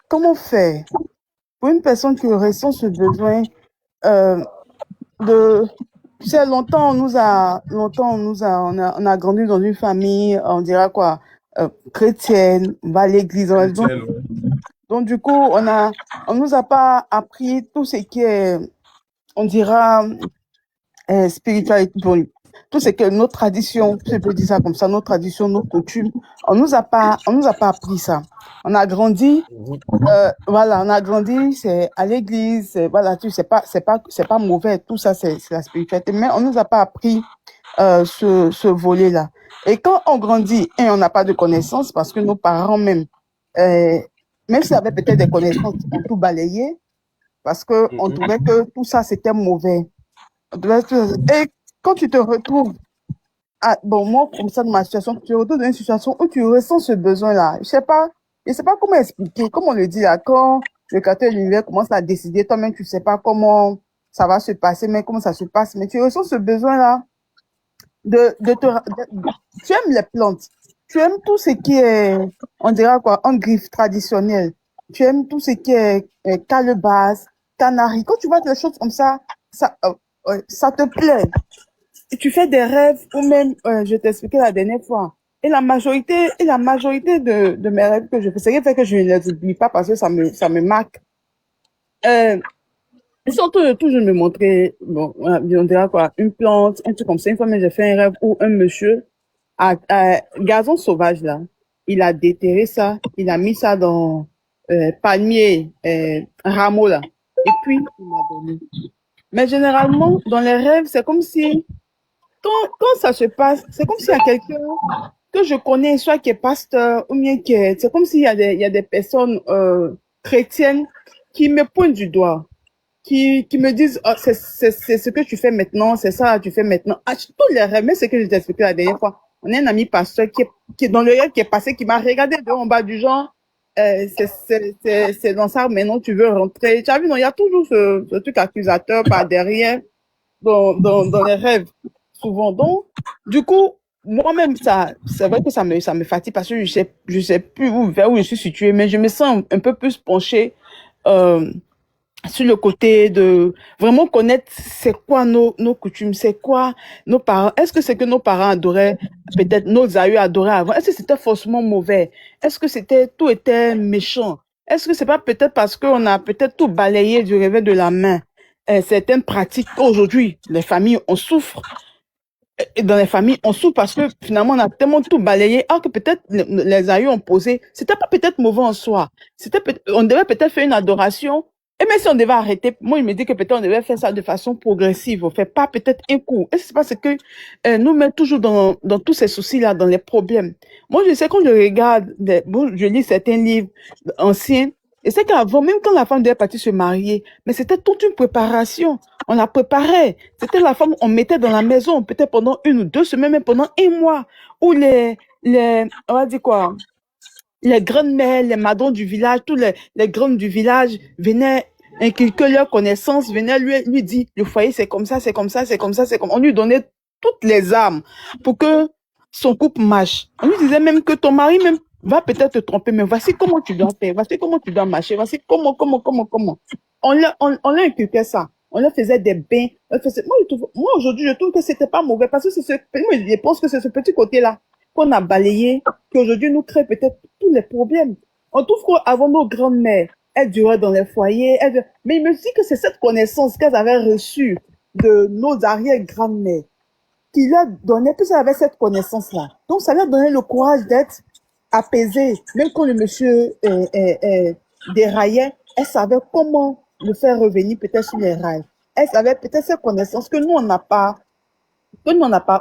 Comment faire pour une personne qui ressent ce besoin de... Tu sais, longtemps, on a grandi dans une famille, on dira quoi, chrétienne, on va à l'église, donc du coup, on nous a pas appris tout ce qui est, on dira, spiritualité, bon, tout ce que nos traditions, je peux dire ça comme ça, nos traditions, nos coutumes, on nous a pas appris ça. On a grandi, voilà, on a grandi, c'est à l'église, voilà, c'est pas mauvais, tout ça, c'est la spiritualité, mais on nous a pas appris ce volet-là. Et quand on grandit et on n'a pas de connaissances, parce que nos parents même s'ils avaient peut-être des connaissances, ont tout balayé, parce que on trouvait que tout ça c'était mauvais. Et quand tu te retrouves, bon, moi, comme ça, dans ma situation, tu te retrouves dans une situation où tu ressens ce besoin-là. Je sais pas comment expliquer, comme on le dit là, quand le Créateur de l'univers commence à décider, toi-même, tu sais pas comment ça va se passer, mais comment ça se passe, mais tu ressens ce besoin-là tu aimes les plantes, tu aimes tout ce qui est, on dira quoi, en griffe traditionnelle, tu aimes tout ce qui est calebasse, canaries. Quand tu vois des choses comme ça te plaît. Et tu fais des rêves ou même, je t'expliquais la dernière fois. Et la majorité de mes rêves que je fais, c'est fait que je ne les oublie pas parce que ça me marque. Ils sont toujours me montrer, bon, on dirait quoi, une plante, un truc comme ça. Une fois, mais j'ai fait un rêve où un monsieur, gazon sauvage, là, il a déterré ça, il a mis ça dans, palmier, un rameau, là. Et puis, il m'a donné. Mais généralement, dans les rêves, c'est comme si, quand ça se passe, c'est comme s'il y a quelqu'un que je connais, soit qui est pasteur, ou bien c'est comme s'il y a des personnes, chrétiennes qui me pointent du doigt, qui me disent, oh, c'est ce que tu fais maintenant, c'est ça que tu fais maintenant. Ah, tous les rêves, mais c'est ce que je t'ai expliqué la dernière fois. On a un ami pasteur qui est dans le rêve qui est passé, qui m'a regardé de haut en bas du genre, c'est dans ça, maintenant tu veux rentrer. Tu as vu, non, il y a toujours ce truc accusateur par derrière dans les rêves, souvent. Donc, du coup, moi-même, c'est vrai que ça me fatigue parce que je sais plus vers où je suis située, mais je me sens un peu plus penchée, sur le côté de vraiment connaître c'est quoi nos coutumes, c'est quoi nos parents. Est-ce que c'est que nos parents adoraient, peut-être nos aïeux adoraient avant? Est-ce que c'était forcément mauvais? Est-ce que tout était méchant? Est-ce que c'est pas peut-être parce qu'on a peut-être tout balayé du revers de la main? Certaines pratiques aujourd'hui, les familles, on souffre. Et dans les familles, on souffre parce que finalement, on a tellement tout balayé, alors que peut-être les aïeux ont posé. C'était pas peut-être mauvais en soi. On devait peut-être faire une adoration. Et même si on devait arrêter, moi, il me dit que peut-être on devait faire ça de façon progressive. On fait pas peut-être un coup. Et c'est parce que nous met toujours dans tous ces soucis-là, dans les problèmes. Moi, je sais quand je regarde, je lis certains livres anciens, et c'est qu'avant, même quand la femme devait partir se marier, mais c'était toute une préparation. On la préparait. C'était la femme, on mettait dans la maison, peut-être pendant 1 ou 2 semaines, même pendant 1 mois, où on va dire quoi, les grandes-mères, les madons du village, tous les grandes du village venaient inculquer leurs connaissances, venaient lui dire, le foyer c'est comme ça, c'est comme ça, c'est comme ça, c'est comme, on lui donnait toutes les armes pour que son couple marche. On lui disait même que ton mari même va peut-être te tromper, mais voici comment tu dois faire, voici comment tu dois marcher, voici comment. On leur inculquait ça. On leur faisait des bains. Moi, aujourd'hui, je trouve que c'était pas mauvais parce que moi, je pense que c'est ce petit côté-là qu'on a balayé, qui aujourd'hui nous crée peut-être tous les problèmes. On trouve qu'avant nos grandes-mères, elles duraient dans les foyers, mais il me dit que c'est cette connaissance qu'elles avaient reçue de nos arrière-grandes-mères qui leur donnait, plus elles avaient cette connaissance-là. Donc, ça leur donnait le courage d'être apaisées. Même quand le monsieur déraillait, elles savaient comment le faire revenir peut-être sur les rails. Elles avaient peut-être cette connaissance que nous, on n'a pas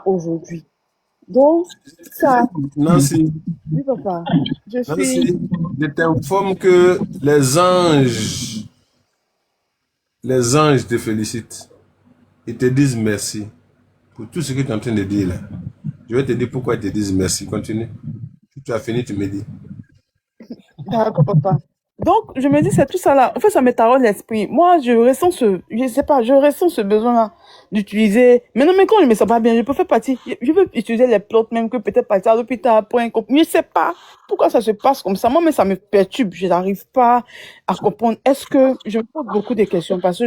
aujourd'hui. Donc, ça, Nancy, oui, papa, Nancy, je t'informe que les anges te félicitent. Ils te disent merci pour tout ce que tu es en train de dire là. Je vais te dire pourquoi ils te disent merci. Continue. Si tu as fini, tu me dis. d'accord, papa. Donc, je me dis, c'est tout ça là. En fait, ça me taraude l'esprit. Moi, je sais pas, je ressens ce besoin-là d'utiliser. Mais non, mais quand je me sens pas bien, je peux faire partie. Je veux utiliser les plantes même que peut-être partir à l'hôpital pour un compte. Je sais pas pourquoi ça se passe comme ça. Moi, mais ça me perturbe. Je n'arrive pas à comprendre. Est-ce que je me pose beaucoup de questions parce que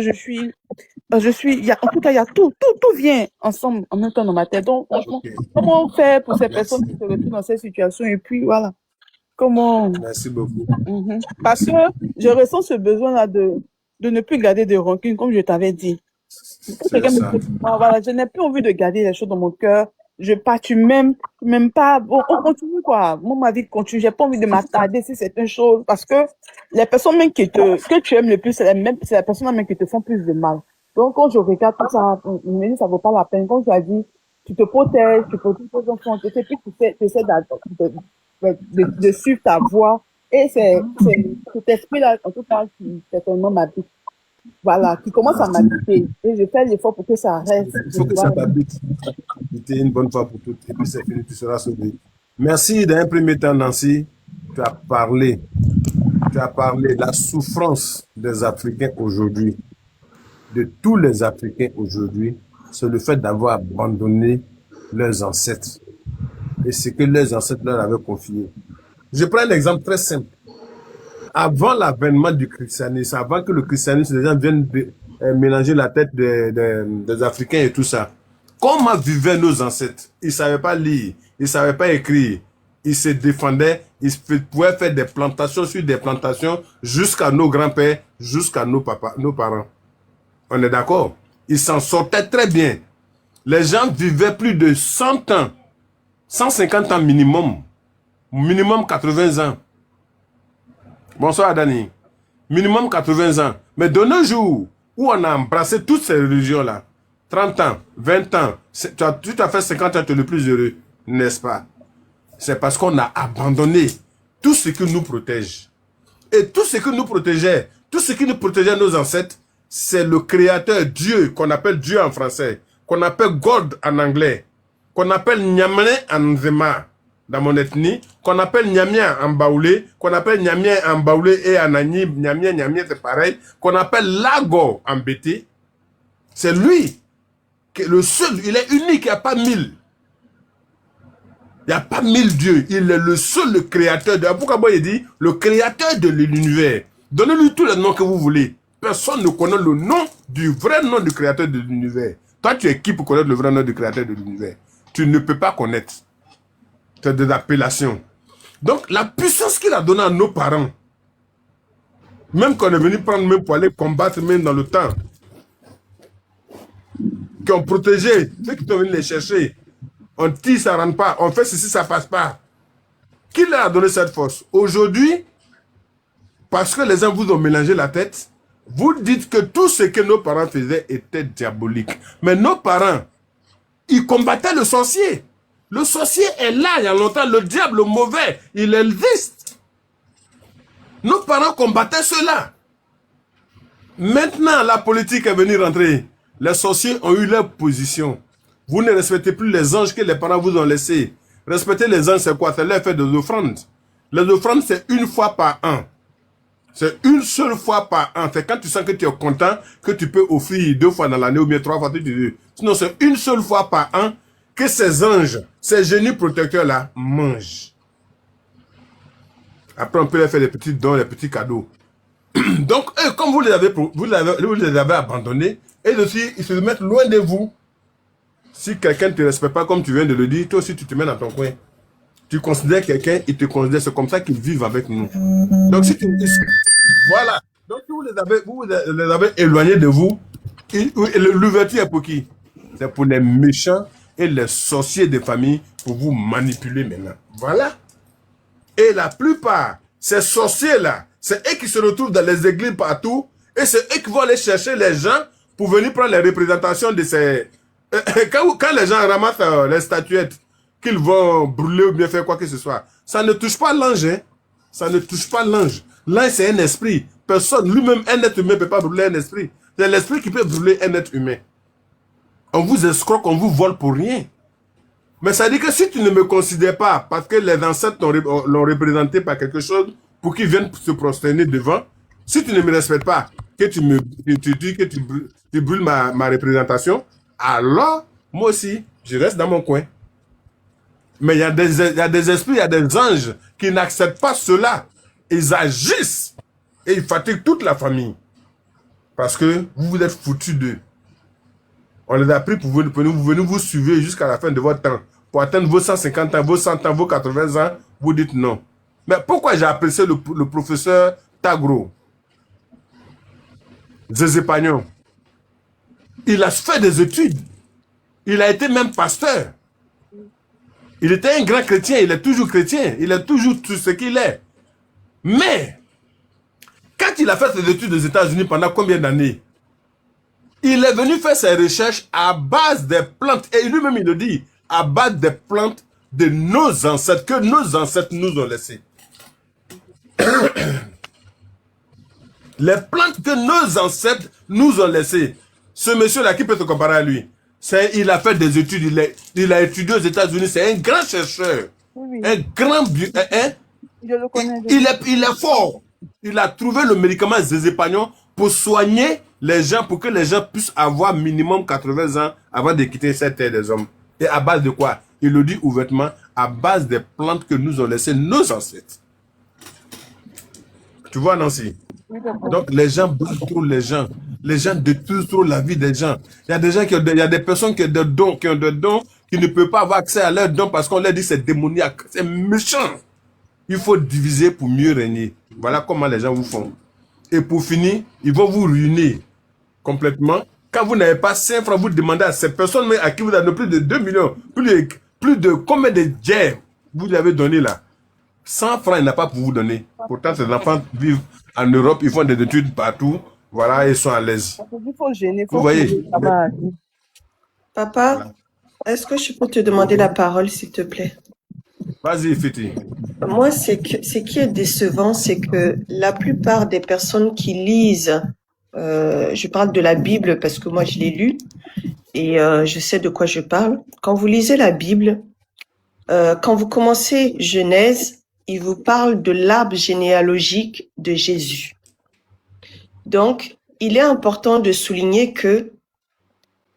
en tout cas, il y a tout vient ensemble en même temps dans ma tête. Donc, franchement, comment faire pour ces personnes qui se retrouvent dans cette situation et puis voilà. Comment? Merci beaucoup. Parce que je ressens ce besoin-là de ne plus garder de rancune, comme je t'avais dit. Quand C'est quelqu'un me ça. dit, voilà, je n'ai plus envie de garder les choses dans mon cœur. Tu m'aimes pas. Bon, on continue, quoi. Moi, ma vie continue. J'ai pas envie de m'attarder sur certaines choses parce que les personnes même que tu aimes le plus, c'est les personnes même qui te font plus de mal. Donc, quand je regarde tout ça, je me dis, ça vaut pas la peine. Quand tu as dit, tu te protèges, tu protèges tes enfants, tu essaies de suivre ta voie. Et c'est cet esprit-là, en tout cas, qui certainement m'habite. Voilà, qui commence à m'habiter. Et je fais l'effort pour que ça reste. Il faut que ça t'habite. Habiter une bonne fois pour toutes. Et puis c'est fini, tu seras sauvé. Merci d'un premier temps, Nancy. Tu as parlé de la souffrance des Africains aujourd'hui, de tous les Africains aujourd'hui, c'est le fait d'avoir abandonné leurs ancêtres et ce que leurs ancêtres leur avaient confié. Je prends un exemple très simple. avant l'avènement du christianisme, avant que le christianisme, les gens viennent mélanger la tête des Africains et tout ça, comment vivaient nos ancêtres? Ils ne savaient pas lire, ils ne savaient pas écrire, ils se défendaient, ils pouvaient faire des plantations sur des plantations jusqu'à nos grands-pères, jusqu'à nos papas, nos parents. On est d'accord? Ils s'en sortaient très bien. Les gens vivaient plus de 100 ans, 150 ans minimum, minimum 80 ans. Bonsoir Adani. Minimum 80 ans. Mais de nos jours, où on a embrassé toutes ces religions-là, 30 ans, 20 ans, tu as fait 50 ans, tu es le plus heureux, n'est-ce pas? C'est parce qu'on a abandonné tout ce qui nous protège. Et tout ce qui nous protégeait, tout ce qui nous protégeait nos ancêtres, c'est le créateur Dieu, qu'on appelle Dieu en français, qu'on appelle God en anglais, qu'on appelle Nyamne en Nzema dans mon ethnie, qu'on appelle Nyamien en Baoulé, qu'on appelle Nyamien en Baoulé et en Agni, Nyamien c'est pareil, qu'on appelle Lago en Bété. C'est lui, le seul, il est unique, il n'y a pas 1000. Il n'y a pas 1000 dieux, il est le seul, le créateur. Pourquoi moi il dit le créateur de l'univers? Donnez-lui tous les noms que vous voulez. Personne ne connaît le nom du vrai nom du créateur de l'univers. Toi, tu es qui pour connaître le vrai nom du créateur de l'univers? Tu ne peux pas connaître. C'est des appellations. Donc, la puissance qu'il a donnée à nos parents, même qu'on est venu prendre même pour aller combattre même dans le temps, qui ont protégé ceux qui sont venus les chercher, on tire, ça ne rentre pas, on fait ceci, ça ne passe pas. Qui leur a donné cette force? Aujourd'hui, parce que les gens vous ont mélangé la tête, vous dites que tout ce que nos parents faisaient était diabolique. Mais nos parents, ils combattaient le sorcier. Le sorcier est là il y a longtemps. Le diable, le mauvais, il existe. Nos parents combattaient cela. Maintenant, la politique est venue rentrer. Les sorciers ont eu leur position. Vous ne respectez plus les anges que les parents vous ont laissés. Respecter les anges, c'est quoi? C'est leur faire des offrandes. Les offrandes, c'est une fois par an. C'est une seule fois par an. C'est quand tu sens que tu es content que tu peux offrir 2 fois dans l'année ou bien 3 fois. Sinon, c'est une seule fois par an que ces anges, ces génies protecteurs-là mangent. Après, on peut leur faire des petits dons, des petits cadeaux. Donc, eux, comme vous les avez abandonnés, et aussi, ils se mettent loin de vous. Si quelqu'un ne te respecte pas, comme tu viens de le dire, toi aussi, tu te mets dans ton coin. Tu considères quelqu'un, il te considère, c'est comme ça qu'ils vivent avec nous. Donc, si tu... Voilà. Donc, si vous les avez éloignés de vous, l'ouverture est pour qui? C'est pour les méchants et les sorciers des familles pour vous manipuler maintenant. Voilà. Et la plupart, ces sorciers-là, c'est eux qui se retrouvent dans les églises partout et c'est eux qui vont aller chercher les gens pour venir prendre les représentations de ces... Quand les gens ramassent les statuettes qu'ils vont brûler ou bien faire quoi que ce soit, ça ne touche pas l'ange. Hein? Ça ne touche pas l'ange. L'ange, c'est un esprit. Personne, lui-même, un être humain ne peut pas brûler un esprit. C'est l'esprit qui peut brûler un être humain. On vous escroque, on vous vole pour rien. Mais ça dit que si tu ne me considères pas, parce que les ancêtres l'ont représenté par quelque chose, pour qu'ils viennent se prosterner devant, si tu ne me respectes pas, que tu dis que tu brûles ma représentation, alors, moi aussi, je reste dans mon coin. Mais il y a des esprits, il y a des anges qui n'acceptent pas cela. Ils agissent et ils fatiguent toute la famille. Parce que vous êtes foutus d'eux. On les a pris pour vous venez vous suivre jusqu'à la fin de votre temps. Pour atteindre vos 150 ans, vos 100 ans, vos 80 ans, vous dites non. Mais pourquoi j'ai apprécié le professeur Tagro, Zézé Pagnon? Il a fait des études. Il a été même pasteur. Il était un grand chrétien. Il est toujours chrétien. Il est toujours tout ce qu'il est. Mais, quand il a fait ses études aux États-Unis pendant combien d'années? Il est venu faire ses recherches à base des plantes. Et lui-même, il le dit, à base des plantes de nos ancêtres, que nos ancêtres nous ont laissées. Les plantes que nos ancêtres nous ont laissées. Ce monsieur-là, qui peut se comparer à lui? Il a fait des études, il a étudié aux États-Unis, c'est un grand chercheur. Oui, oui. Un grand... Je le connais. Il est fort. Il a trouvé le médicament Zézé Pagnon pour soigner les gens, pour que les gens puissent avoir minimum 80 ans avant de quitter cette terre des hommes. Et à base de quoi? Il le dit ouvertement, à base des plantes que nous ont laissées nos ancêtres. Tu vois, Nancy? Oui, papa. Donc, les gens bloquent trop les gens. Les gens détruisent trop la vie des gens. Il y a des gens il y a des personnes qui ont des dons, qui ne peuvent pas avoir accès à leurs dons parce qu'on leur dit que c'est démoniaque. C'est méchant. Il faut diviser pour mieux régner. Voilà comment les gens vous font. Et pour finir, ils vont vous ruiner complètement. Quand vous n'avez pas 5 francs, vous demandez à ces personnes à qui vous avez plus de 2 millions, plus de combien de dièmes vous lui avez donné là. 100 francs, il n'a pas pour vous donner. Pourtant, ces enfants vivent en Europe, ils font des études partout. Voilà, ils sont à l'aise. Il faut gêner, Vous voyez? Papa, Voilà. est-ce que je peux te demander la parole, s'il te plaît? Vas-y, Fiti. Moi, ce qui est décevant, c'est que la plupart des personnes qui lisent, je parle de la Bible parce que moi je l'ai lu et je sais de quoi je parle. Quand vous lisez la Bible, quand vous commencez Genèse, il vous parle de l'arbre généalogique de Jésus. Donc, il est important de souligner que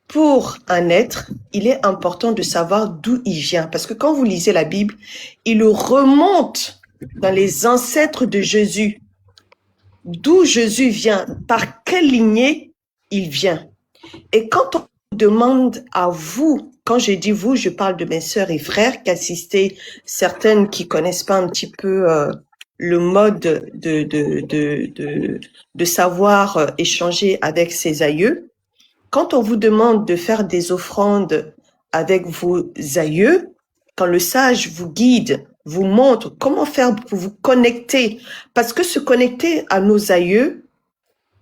pour un être, il est important de savoir d'où il vient. Parce que quand vous lisez la Bible, il remonte dans les ancêtres de Jésus. D'où Jésus vient, par quelle lignée il vient. Et quand on demande à vous, quand je dis vous, je parle de mes sœurs et frères qui assistaient, certaines qui connaissent pas un petit peu le mode de savoir échanger avec ses aïeux. Quand on vous demande de faire des offrandes avec vos aïeux, quand le sage vous guide, vous montre comment faire pour vous connecter, parce que se connecter à nos aïeux,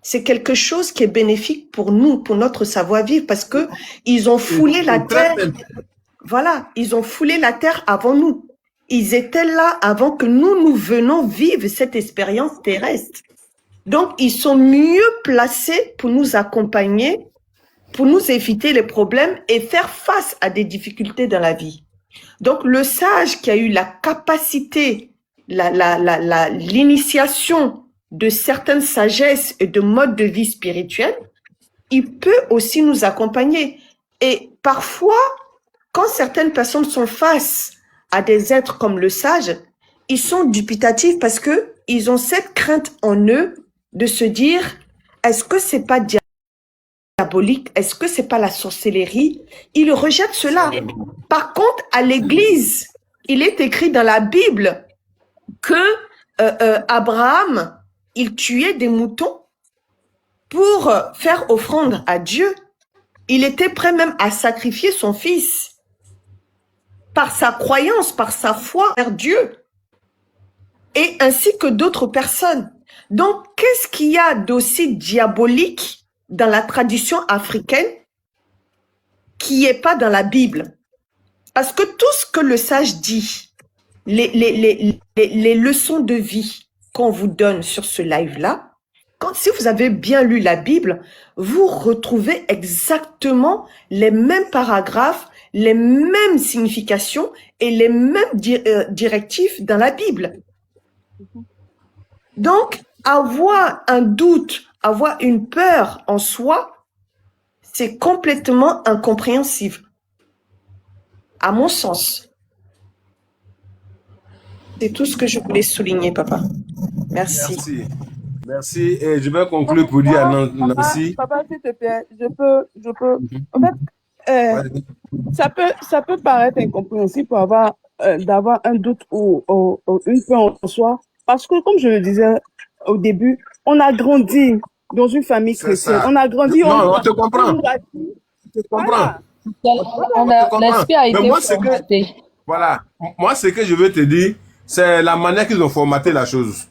c'est quelque chose qui est bénéfique pour nous, pour notre savoir-vivre, parce que ils ont foulé la terre. Voilà, ils ont foulé la terre avant nous. Ils étaient là avant que nous venons vivre cette expérience terrestre. Donc, ils sont mieux placés pour nous accompagner, pour nous éviter les problèmes et faire face à des difficultés dans la vie. Donc, le sage qui a eu la capacité, l'initiation de certaines sagesses et de modes de vie spirituels, il peut aussi nous accompagner. Et parfois, quand certaines personnes sont face à des êtres comme le sage, ils sont dubitatifs parce que ils ont cette crainte en eux de se dire, est-ce que c'est pas diabolique? Est-ce que c'est pas la sorcellerie? Ils rejettent cela. Par contre, à l'église, il est écrit dans la Bible que Abraham, il tuait des moutons pour faire offrande à Dieu. Il était prêt même à sacrifier son fils par sa croyance, par sa foi vers Dieu, et ainsi que d'autres personnes. Donc, qu'est-ce qu'il y a d'aussi diabolique dans la tradition africaine qui n'est pas dans la Bible? Parce que tout ce que le sage dit, les leçons de vie qu'on vous donne sur ce live-là, si vous avez bien lu la Bible, vous retrouvez exactement les mêmes paragraphes, les mêmes significations et les mêmes directives dans la Bible. Donc, avoir un doute, avoir une peur en soi, c'est complètement incompréhensible, à mon sens. C'est tout ce que je voulais souligner, papa. Merci. Merci. Merci. Et je vais conclure pour dire à Nancy. Papa, s'il te plaît, je peux. En fait, ça peut paraître incompréhensible pour d'avoir un doute ou une peur en soi. Parce que, comme je le disais au début, on a grandi dans une famille chrétienne. On a grandi. On te comprend. Je te comprends. L'esprit a été formaté. Voilà. Moi, ce que je veux te dire, c'est la manière qu'ils ont formaté la chose.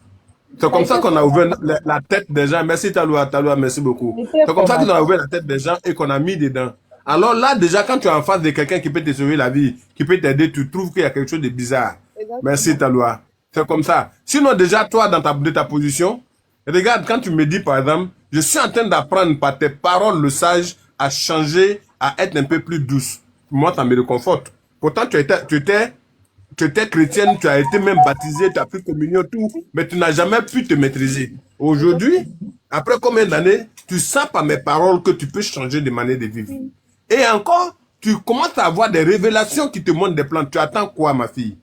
C'est comme ça qu'on a ouvert la tête des gens. Merci Taloua, merci beaucoup. C'est comme ça qu'on a ouvert la tête des gens et qu'on a mis dedans. Alors là, déjà, quand tu es en face de quelqu'un qui peut te sauver la vie, qui peut t'aider, tu trouves qu'il y a quelque chose de bizarre. Exactement. Merci Taloua. C'est comme ça. Sinon, déjà, toi, de ta position, regarde, quand tu me dis, par exemple, je suis en train d'apprendre par tes paroles le sage à changer, à être un peu plus douce. Moi, ça me réconforte. Pourtant, tu étais chrétienne, tu as été même baptisée, tu as pris communion, tout, mais tu n'as jamais pu te maîtriser. Aujourd'hui, après combien d'années, tu sens par mes paroles que tu peux changer de manière de vivre. Et encore, tu commences à avoir des révélations qui te montrent des plans. Tu attends quoi, ma fille?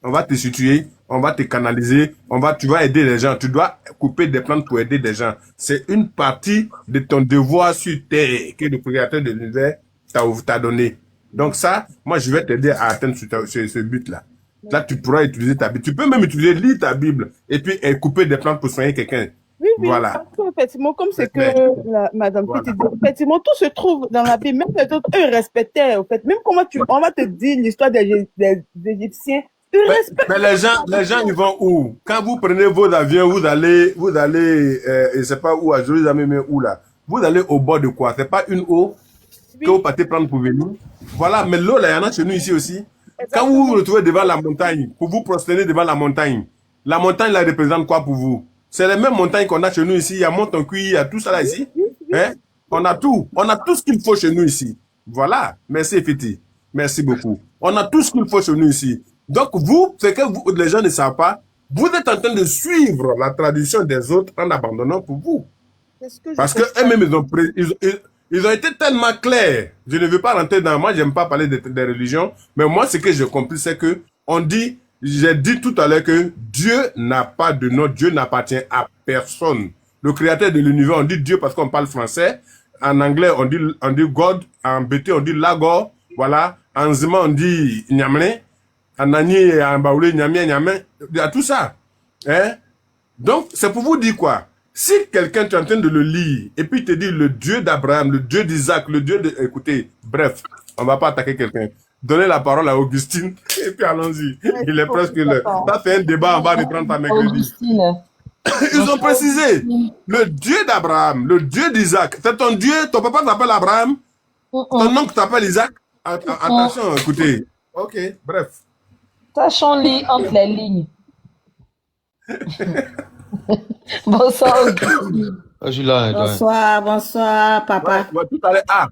On va te situer. on va te canaliser, tu vas aider les gens. Tu dois couper des plantes pour aider des gens. C'est une partie de ton devoir sur terre que le créateur de l'univers t'a donné. Donc ça, moi, je vais t'aider à atteindre ce but-là. Là, tu pourras utiliser ta Bible. Tu peux même lire ta Bible et puis couper des plantes pour soigner quelqu'un. Oui, Voilà. parce que, effectivement, comme c'est que Madame Voilà. Petit dit, effectivement, tout se trouve dans la Bible. Même les autres, eux, ils respectaient, en fait. Même comment on va te dire l'histoire des Égyptiens, ils respectent. Mais les gens, ils vont où? Quand vous prenez vos avions, vous allez, je sais pas où, à Jérusalem, mais où là? Vous allez au bord de quoi? C'est pas une eau que vous partez prendre pour venir. Voilà, mais l'eau, là, il y en a chez nous ici aussi. Quand vous vous retrouvez devant la montagne, pour vous prosterner devant la montagne, là, représente quoi pour vous? C'est les mêmes montagnes qu'on a chez nous ici. Il y a Montoncuy, il y a tout ça là ici. Hein? On a tout. On a tout ce qu'il faut chez nous ici. Voilà. Merci, Fiti. Merci beaucoup. On a tout ce qu'il faut chez nous ici. Donc, vous, c'est que les gens ne savent pas, vous êtes en train de suivre la tradition des autres en abandonnant pour vous. Parce qu'eux-mêmes, ils ont été tellement clairs. Je ne veux pas rentrer dans... Moi, j'aime pas parler des religions. Mais moi, ce que j'ai compris, c'est que on dit... J'ai dit tout à l'heure que Dieu n'a pas de nom, Dieu n'appartient à personne. Le créateur de l'univers, on dit Dieu parce qu'on parle français. En anglais, on dit God. En bété, on dit Lagor. Voilà. En Zima, on dit Nyamne. En Nani et en Baoulé, Nyamé. Il y a tout ça. Hein? Donc, c'est pour vous dire quoi? Si quelqu'un, tu es en train de le lire, et puis il te dit le Dieu d'Abraham, le Dieu d'Isaac, le Dieu de... Écoutez, bref, on ne va pas attaquer quelqu'un. Donnez la parole à Augustine et puis allons-y. Il est presque l'heure. Ça fait un débat en bas de 30 à mercredi. Augustine. Ils ont précisé le Dieu d'Abraham, le Dieu d'Isaac. C'est ton Dieu, ton papa t'appelle Abraham, ton oncle t'appelle Isaac. Attention, écoutez. Ok, bref. Sachons lire entre les lignes. Bonsoir, Augustine. Je suis là. Bonsoir, papa. Ouais, tout à l'heure.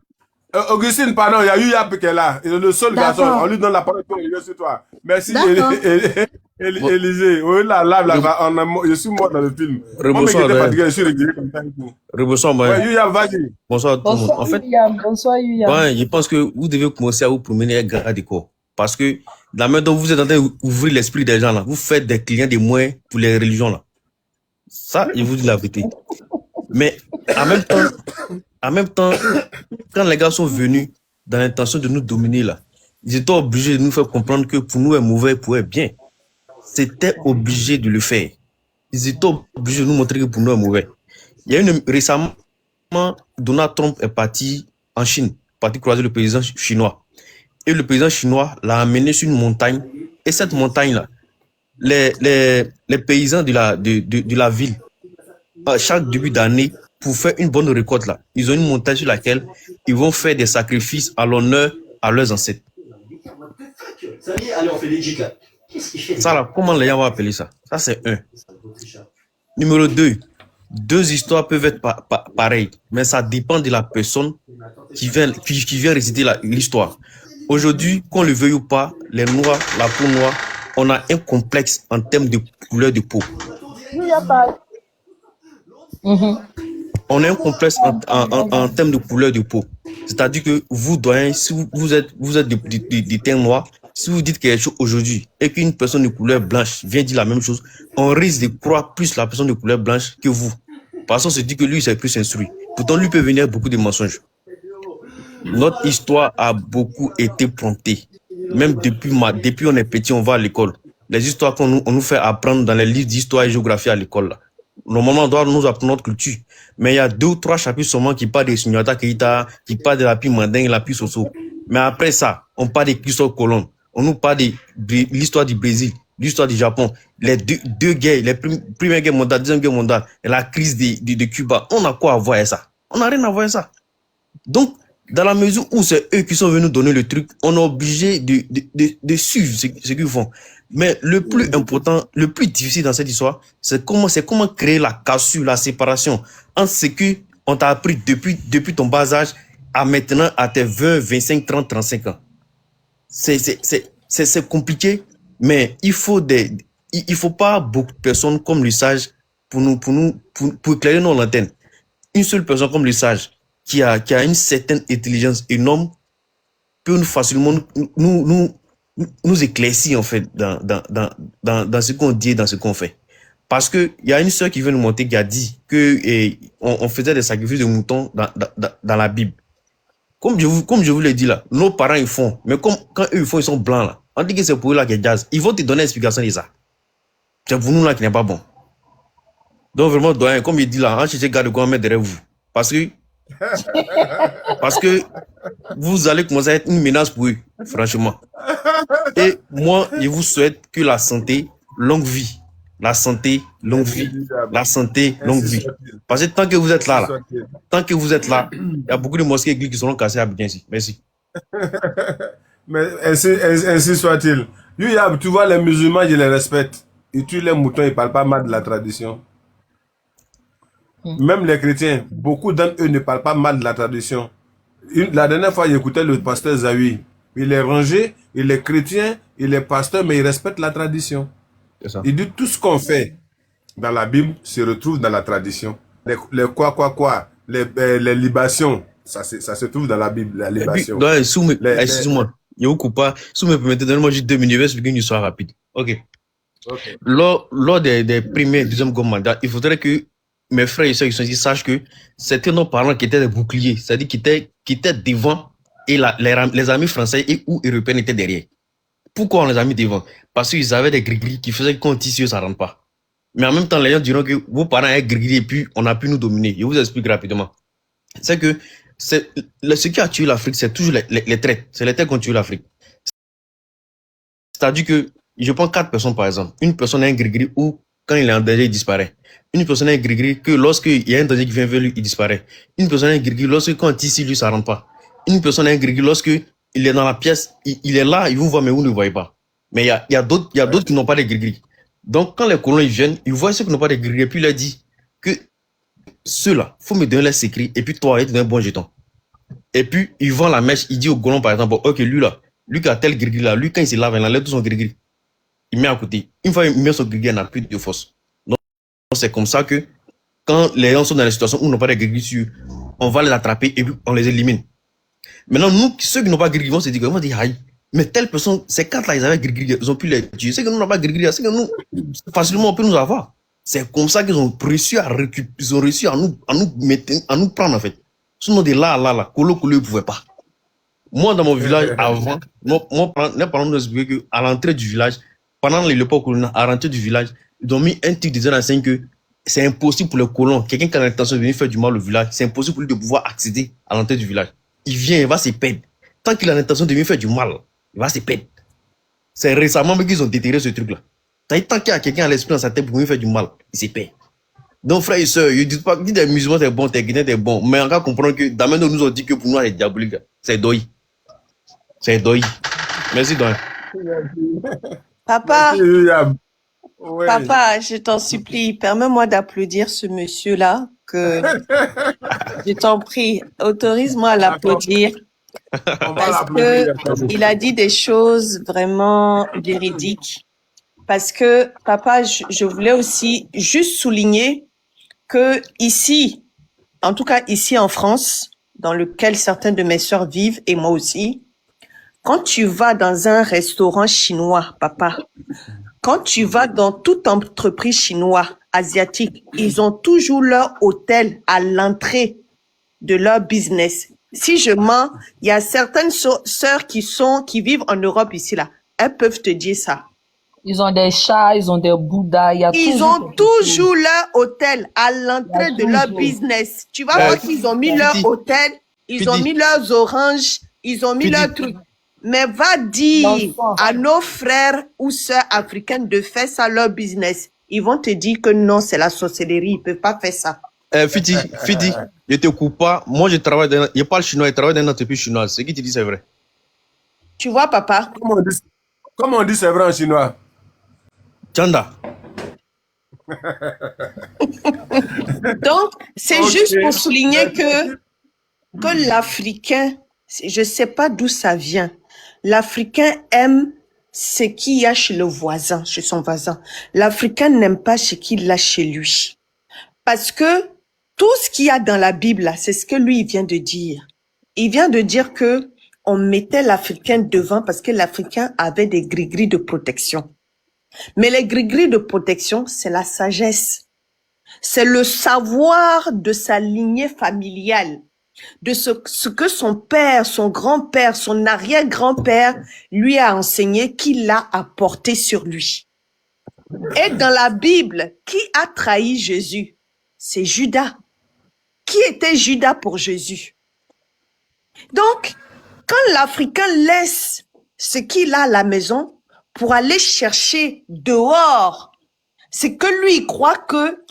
Augustine, pardon, il y a Yuyap qui est là. Il est le seul garçon. On lui donne la parole pour il est sur toi. Merci, Élisée. Oui, là, je suis mort dans le film. Rebonsoir, moi, fatigué, je suis régulier comme ça. Rebonsoir, ouais, Yuyap, vas-y. Bonsoir tout le monde. En fait, bonsoir, Yuyam. Ouais, je pense que vous devez commencer à vous promener avec garde du corps. Parce que la main dont vous êtes en train d'ouvrir l'esprit des gens là, vous faites des clients de moins pour les religions là. Ça, je vous dis la vérité. Mais en même temps, quand les gars sont venus dans l'intention de nous dominer là, ils étaient obligés de nous faire comprendre que pour nous est mauvais, pour eux est bien. C'était obligé de le faire. Ils étaient obligés de nous montrer que pour nous est mauvais. Il y a récemment, Donald Trump est parti en Chine, parti croiser le président chinois. Et le président chinois l'a amené sur une montagne. Et cette montagne-là, les paysans de la ville, à chaque début d'année, pour faire une bonne récolte là, ils ont une montagne sur laquelle ils vont faire des sacrifices à l'honneur à leurs ancêtres. Ça là, comment les gens vont appeler ça? Ça c'est un. Numéro 2, deux histoires peuvent être pareilles, mais ça dépend de la personne qui vient réciter l'histoire. Aujourd'hui, qu'on le veuille ou pas, les noirs, la peau noire, on a un complexe en termes de couleur de peau. On a un complexe en termes de couleur de peau. C'est-à-dire que vous, doyens, si vous êtes de teint noir, si vous dites quelque chose aujourd'hui et qu'une personne de couleur blanche vient dire la même chose, on risque de croire plus la personne de couleur blanche que vous. Parce qu'on se dit que lui, c'est plus instruit. Pourtant, lui peut venir avec beaucoup de mensonges. Notre histoire a beaucoup été promptée. Même depuis on est petit, on va à l'école. Les histoires on nous fait apprendre dans les livres d'histoire et géographie à l'école, là. Normalement, on doit nous apprendre notre culture. Mais il y a 2 ou 3 chapitres seulement qui parlent de Signata Keita, qui parlent de la Pi Mandingue et la Pi Soso. Mais après ça, on parle de Christophe Colomb. On nous parle de l'histoire du Brésil, l'histoire du Japon, les deux guerres, les première guerre mondiale, deuxième guerre mondiale, et la crise de Cuba. On a quoi à voir avec ça? On n'a rien à voir avec ça. Donc, dans la mesure où c'est eux qui sont venus donner le truc, on est obligé de suivre ce qu'ils font. Mais le plus important, le plus difficile dans cette histoire, c'est comment créer la cassure, la séparation entre ce que on t'a appris depuis ton bas âge à maintenant à tes 20, 25, 30, 35 ans. C'est compliqué, mais il faut pas beaucoup de personnes comme le sage pour éclairer nos lanternes. Une seule personne comme le sage qui a une certaine intelligence énorme peut nous facilement nous nous éclaircir, en fait, dans ce qu'on dit et dans ce qu'on fait. Parce que il y a une sœur qui vient nous montrer qui a dit que on faisait des sacrifices de moutons dans la Bible. Comme je vous l'ai dit là, nos parents ils font, mais quand eux ils font, ils sont blancs là. On dit que c'est pour eux là qu'ils jazz. Ils vont te donner l'explication de ça. C'est pour nous là qui n'est pas bon. Donc vraiment, doyen, comme il dit là, en cherchez garde quoi mettre derrière vous. Parce que vous allez commencer à être une menace pour eux, franchement. Et moi, je vous souhaite que la santé, longue vie. La santé, longue vie. La santé, longue vie. Parce que tant que vous êtes là, tant que vous êtes là, il y a beaucoup de mosquées et églises qui seront cassées à Abidjan ici. Merci. Mais ainsi soit-il. Yuyab, tu vois, les musulmans, je les respecte. Ils tuent les moutons, ils ne parlent pas mal de la tradition. Même les chrétiens, beaucoup d'entre eux ne parlent pas mal de la tradition. La dernière fois, j'écoutais le pasteur Zawi. Il est rangé, il est chrétien, il est pasteur, mais il respecte la tradition. C'est ça. Il dit tout ce qu'on fait dans la Bible se retrouve dans la tradition. Les libations, ça se trouve dans la Bible, la Et puis, libation. doyen, Les- excusez-moi, je vous coupe pas. Si vous me permettez, donnez-moi juste 2 minutes, je vais expliquer une histoire rapide. Ok. Ok. Lors des premiers et deuxième grands mandats, il faudrait que mes frères et sœurs qui sont ici sachent que c'était nos parents qui étaient des boucliers, c'est-à-dire qui étaient devant et les armées françaises et ou européennes étaient derrière. Pourquoi on les a mis devant? Parce qu'ils avaient des gris-gris qui faisaient qu'on tisse, ça rentre pas. Mais en même temps, les gens diront que vos parents sont gris-gris et puis on a pu nous dominer. Je vous explique rapidement. C'est que ce qui a tué l'Afrique, c'est toujours les traites. C'est les traites qui ont tué l'Afrique. C'est-à-dire que je prends 4 personnes par exemple. Une personne a un gris-gris où quand il est en danger, il disparaît. Une personne a un gris-gris que lorsqu'il y a un danger qui vient vers lui, il disparaît. Une personne a un gris-gris lorsque quand il tisse, lui, ça rentre pas. Une personne a un gris-gris lorsque il est dans la pièce, il est là, il vous voit, mais vous ne le voyez pas. Mais il y a d'autres qui n'ont pas de gris-gris. Donc, quand les colons ils viennent, ils voient ceux qui n'ont pas de gris-gris, et puis il a dit que ceux-là, faut me donner les secrets, et puis toi, il te donne un bon jeton. Et puis, il vend la mèche, il dit au colon, par exemple, ok, lui qui a tel gris-gris là, lui, quand il se lave, il enlève tout son gris-gris. Il met à côté. Une fois il met son gris-gris, il n'a plus de force. Donc, c'est comme ça que, quand les gens sont dans la situation où ils n'ont pas de gris-gris sur, on va les attraper et puis on les élimine. Maintenant, nous, ceux qui n'ont pas gris-gris vont se dire, ils vont dire, aïe, mais telle personne, ces 4 là, ils avaient gris-gris, ils ont pu les tuer. C'est que nous n'avons pas gris-gris, c'est que nous, facilement, on peut nous avoir. C'est comme ça qu'ils ont réussi à récupérer, ils ont réussi à nous prendre, en fait. Sinon, de là, Colo, ils ne pouvaient pas. Moi, dans mon village, avant, mes parents nous expliquaient qu'à l'entrée du village, pendant l'époque coloniale, à l'entrée du village, ils ont mis un truc disant à 5 que c'est impossible pour les colons, quelqu'un qui a l'intention de venir faire du mal au village, c'est impossible pour lui de pouvoir accéder à l'entrée du village. Il vient, il va se perdre. Tant qu'il a l'intention de venir faire du mal, il va se perdre. C'est récemment qu'ils ont déterré ce truc-là. Tant qu'il y a quelqu'un à l'esprit dans sa tête pour venir faire du mal, il se perd. Donc, frères et sœurs, ils disent pas que des musulmans c'est bon, des guinéens c'est bon, mais on va comprendre que d'abord nous ont dit que pour nous, les diaboliques, c'est doi. C'est doi. Merci, Doyen. Papa, Ouais. papa, je t'en supplie, permets-moi d'applaudir ce monsieur-là, que je t'en prie, autorise-moi à l'applaudir, On va parce l'applaudir. que il a dit des choses vraiment véridiques. Parce que, papa, je voulais aussi juste souligner que ici, en tout cas ici en France, dans lequel certaines de mes sœurs vivent, et moi aussi, quand tu vas dans un restaurant chinois, papa, quand tu vas dans toute entreprise chinoise, asiatique, ils ont toujours leur hôtel à l'entrée de leur business. Si je mens, il y a certaines sœurs qui vivent en Europe ici, là. Elles peuvent te dire ça. Ils ont des chats, ils ont des bouddhas, il y a Ils toujours ont quelque chose. toujours leur hôtel à l'entrée Il y a de leur toujours. business. Tu vas voir qu'ils ont mis leur Fidi. hôtel, ils ont Fidi. mis leurs oranges, ils ont mis Fidi. leurs trucs. Mais va dire L'enfant. à nos frères ou sœurs africaines de faire ça leur business. Ils vont te dire que non, c'est la sorcellerie, ils peuvent pas faire ça. Fidi, je te coupe pas. Moi, je parle chinois, je travaille dans une entreprise chinoise. Ce qui te dit, c'est vrai. Tu vois, papa? Comment on dit c'est vrai en chinois? Chanda. Donc, c'est Ok. juste pour souligner que l'Africain, je sais pas d'où ça vient. L'Africain aime ce qu'il y a chez le voisin, chez son voisin. L'Africain n'aime pas ce qu'il a chez lui. Parce que tout ce qu'il y a dans la Bible, là, c'est ce que lui, il vient de dire. Il vient de dire que on mettait l'Africain devant parce que l'Africain avait des gris-gris de protection. Mais les gris-gris de protection, c'est la sagesse. C'est le savoir de sa lignée familiale, de ce que son père, son grand-père, son arrière-grand-père lui a enseigné, qu'il l'a apporté sur lui. Et dans la Bible, qui a trahi Jésus? C'est Judas. Qui était Judas pour Jésus? Donc, quand l'Africain laisse ce qu'il a à la maison pour aller chercher dehors ce que lui il croit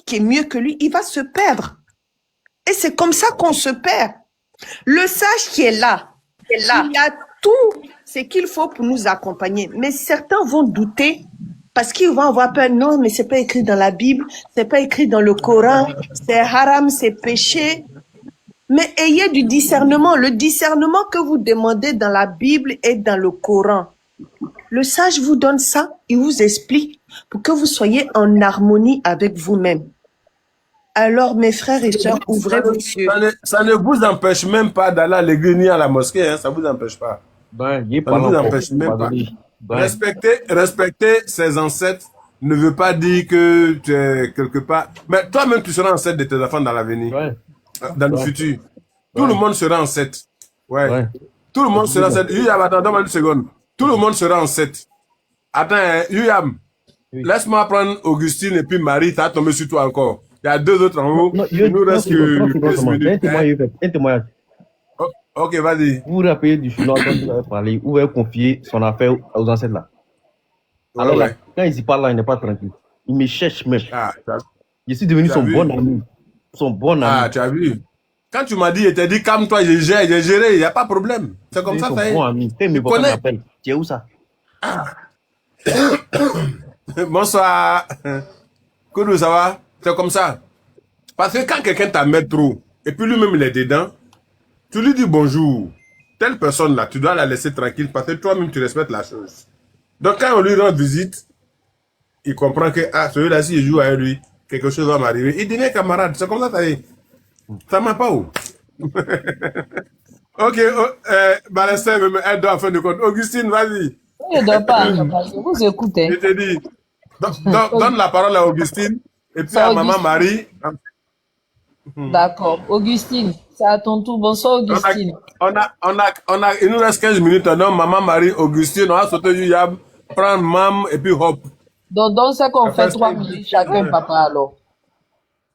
qui est mieux que lui, il va se perdre. Et c'est comme ça qu'on se perd. Le sage qui est là, il y a tout ce qu'il faut pour nous accompagner. Mais certains vont douter parce qu'ils vont avoir peur. Non, mais c'est pas écrit dans la Bible, c'est pas écrit dans le Coran, c'est haram, c'est péché. Mais ayez du discernement. Le discernement que vous demandez dans la Bible et dans le Coran. Le sage vous donne ça, il vous explique pour que vous soyez en harmonie avec vous-même. Alors, mes frères et sœurs, ouvrez vos yeux. Ça ne vous empêche même pas d'aller à l'église ni à la mosquée, hein, ça ne vous empêche pas. Ben, il est Ça pas ne vous là empêche même pas. Ben, Respecter ses ancêtres ne veut pas dire que tu es quelque part. Mais toi-même, tu seras ancêtre de tes enfants dans l'avenir, ouais, dans le ouais, futur. Tout le monde sera ancêtre. Ouais. ouais. Tout le monde sera ancêtre. Yuyam, attends, donne-moi une seconde. Tout le monde sera ancêtre. Attends, hein, Yuyam, Oui. laisse-moi prendre Augustine et puis Marie, t'as tombé sur toi encore. Il y a deux autres en haut. Non, Il nous reste que 15 un minutes. témoignage, un témoignage. Oh, ok, vas-y. Vous vous rappelez du journal dont vous avez parlé, où il a confié son affaire aux ancêtres là. Alors là, Ouais. quand il y parle là, il n'est pas tranquille. Il me cherche même. Ah, Je suis devenu tu as son vu? bon ami. Son bon Ah, ami. tu as vu. Quand tu m'as dit, il t'a dit, calme-toi, j'ai géré, il n'y a pas de problème. C'est comme ça, Son ça y est. bon ami. Quand il me Tu voit, il connais. m'appelle. Tu es où ça? Bonsoir. Koudou, ça va? C'est comme ça. Parce que quand quelqu'un t'amène trop, et puis lui-même il est dedans, tu lui dis bonjour. Telle personne-là, tu dois la laisser tranquille parce que toi-même tu respectes la chose. Donc quand on lui rend visite, il comprend que, ah, celui-là, si je joue avec lui, quelque chose va m'arriver. Il devient camarade. C'est comme ça, ça y est. Ça m'a pas où? Ok, Balestin, elle doit faire de compte. Augustine, vas-y. Je ne dors pas, papa, je vous écoute. Je te dis. Donne la parole à Augustine et puis C'est à maman Augustine. Marie. D'accord. Augustine, c'est à ton tour. Bonsoir, Augustine. Il nous reste 15 minutes. Donc, maman Marie, Augustine, on va sauter du yab, prendre mam et puis hop. Donc c'est qu'on fait Après, 3 minutes chacun, papa, alors.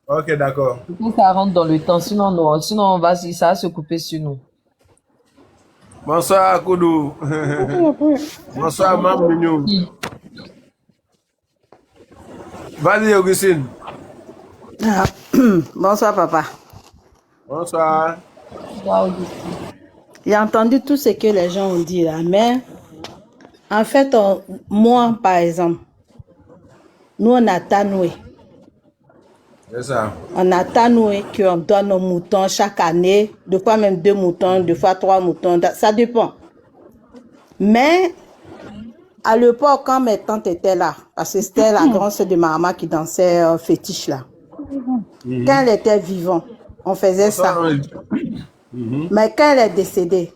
Ok, d'accord. Pour que ça rentre dans le temps, sinon, non, sinon ça va se couper sur nous. Bonsoir, Koudou. Bonsoir, maman Mignon. Vas-y, Augustine. Ah, bonsoir, papa. Bonsoir. Bonsoir, Augustine. J'ai entendu tout ce que les gens ont dit là, mais en fait, moi, par exemple, nous, on a tanoué. C'est ça. On a tanoué qu'on donne nos moutons chaque année, deux fois même 2 moutons, 2 fois 3 moutons, ça dépend. Mais à l'époque, quand mes tantes étaient là, parce que c'était la grande sœur de ma maman qui dansait fétiche là, quand elle était vivante, on faisait ça. Mais quand elle est décédée,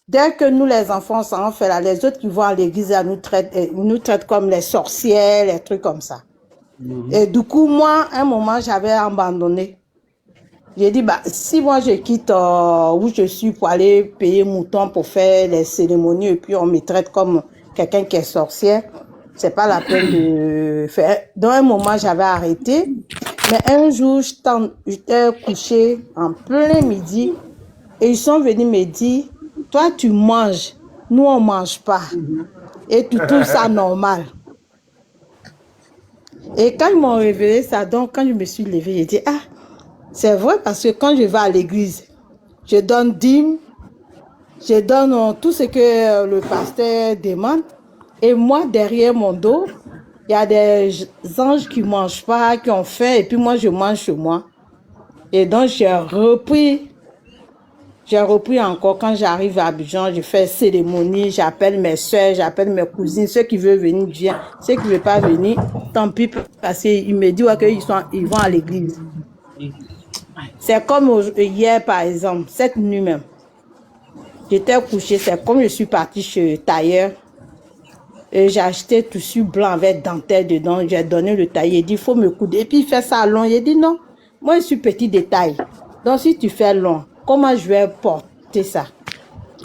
dès que nous les enfants s'en fait là, les autres qui vont à l'église, nous traitent comme les sorcières, les trucs comme ça. Et du coup, moi, à un moment, j'avais abandonné. J'ai dit, bah, si moi je quitte où je suis pour aller payer mouton pour faire les cérémonies et puis on me traite comme quelqu'un qui est sorcière, c'est pas la peine de faire. Dans un moment, j'avais arrêté. Mais un jour, j'étais couchée en plein midi et ils sont venus me dire, toi tu manges, nous on mange pas. Et tu trouves ça normal. Et quand ils m'ont révélé ça, donc quand je me suis levée, j'ai dit, ah, c'est vrai parce que quand je vais à l'église, je donne dîme, je donne tout ce que le pasteur demande. Et moi, derrière mon dos, il y a des anges qui ne mangent pas, qui ont faim, et puis moi, je mange chez moi. Et donc, j'ai repris encore. Quand j'arrive à Abidjan, je fais cérémonie, j'appelle mes soeurs, j'appelle mes cousines. Ceux qui veulent venir, viennent. Ceux qui ne veulent pas venir, tant pis, parce qu'ils me disent qu'ils vont à l'église. C'est comme hier, par exemple, cette nuit même. J'étais couchée, c'est comme je suis partie chez tailleur. Et j'ai acheté tissu blanc avec dentelle dedans. J'ai donné le tailleur. Il dit, il faut me coudre. Et puis, il fait ça long. Il dit, non, moi, je suis petit de taille. Donc, si tu fais long, comment je vais porter ça?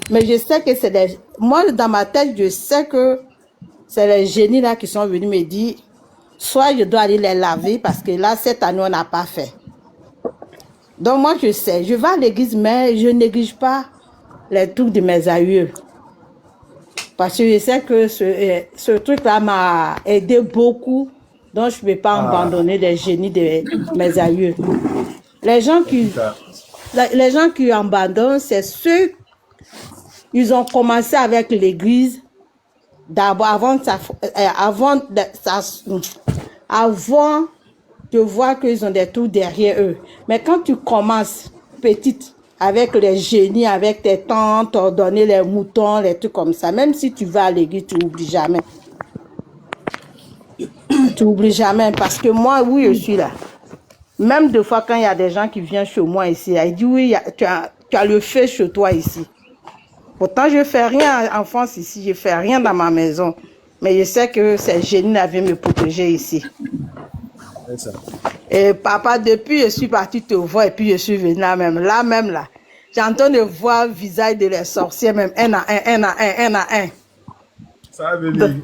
Mais je sais que c'est des... Moi, dans ma tête, je sais que c'est les génies là qui sont venus me dire, soit je dois aller les laver parce que là, cette année, on n'a pas fait. Donc, moi, je sais. Je vais à l'église, mais je néglige pas les trucs de mes aïeux. Parce que je sais que ce truc-là m'a aidé beaucoup. Donc, je ne peux pas abandonner les génies de mes aïeux. Les gens qui abandonnent, c'est ceux, ils ont commencé avec l'église d'abord, avant de voir qu'ils ont des trucs derrière eux. Mais quand tu commences petite, avec les génies, avec tes tantes, donner les moutons, les trucs comme ça, même si tu vas à l'église, tu n'oublies jamais. Tu n'oublies jamais, parce que moi, oui, je suis là. Même des fois, quand il y a des gens qui viennent chez moi ici, ils disent, oui, tu as le feu chez toi ici. Pourtant, je ne fais rien en France ici, je ne fais rien dans ma maison. Mais je sais que ces génies avaient me protéger ici. Et papa, depuis, je suis partie te voir et puis je suis venue là même. Là même, là. J'entends de voir le visage de les sorciers même, un à un. Ça va venir.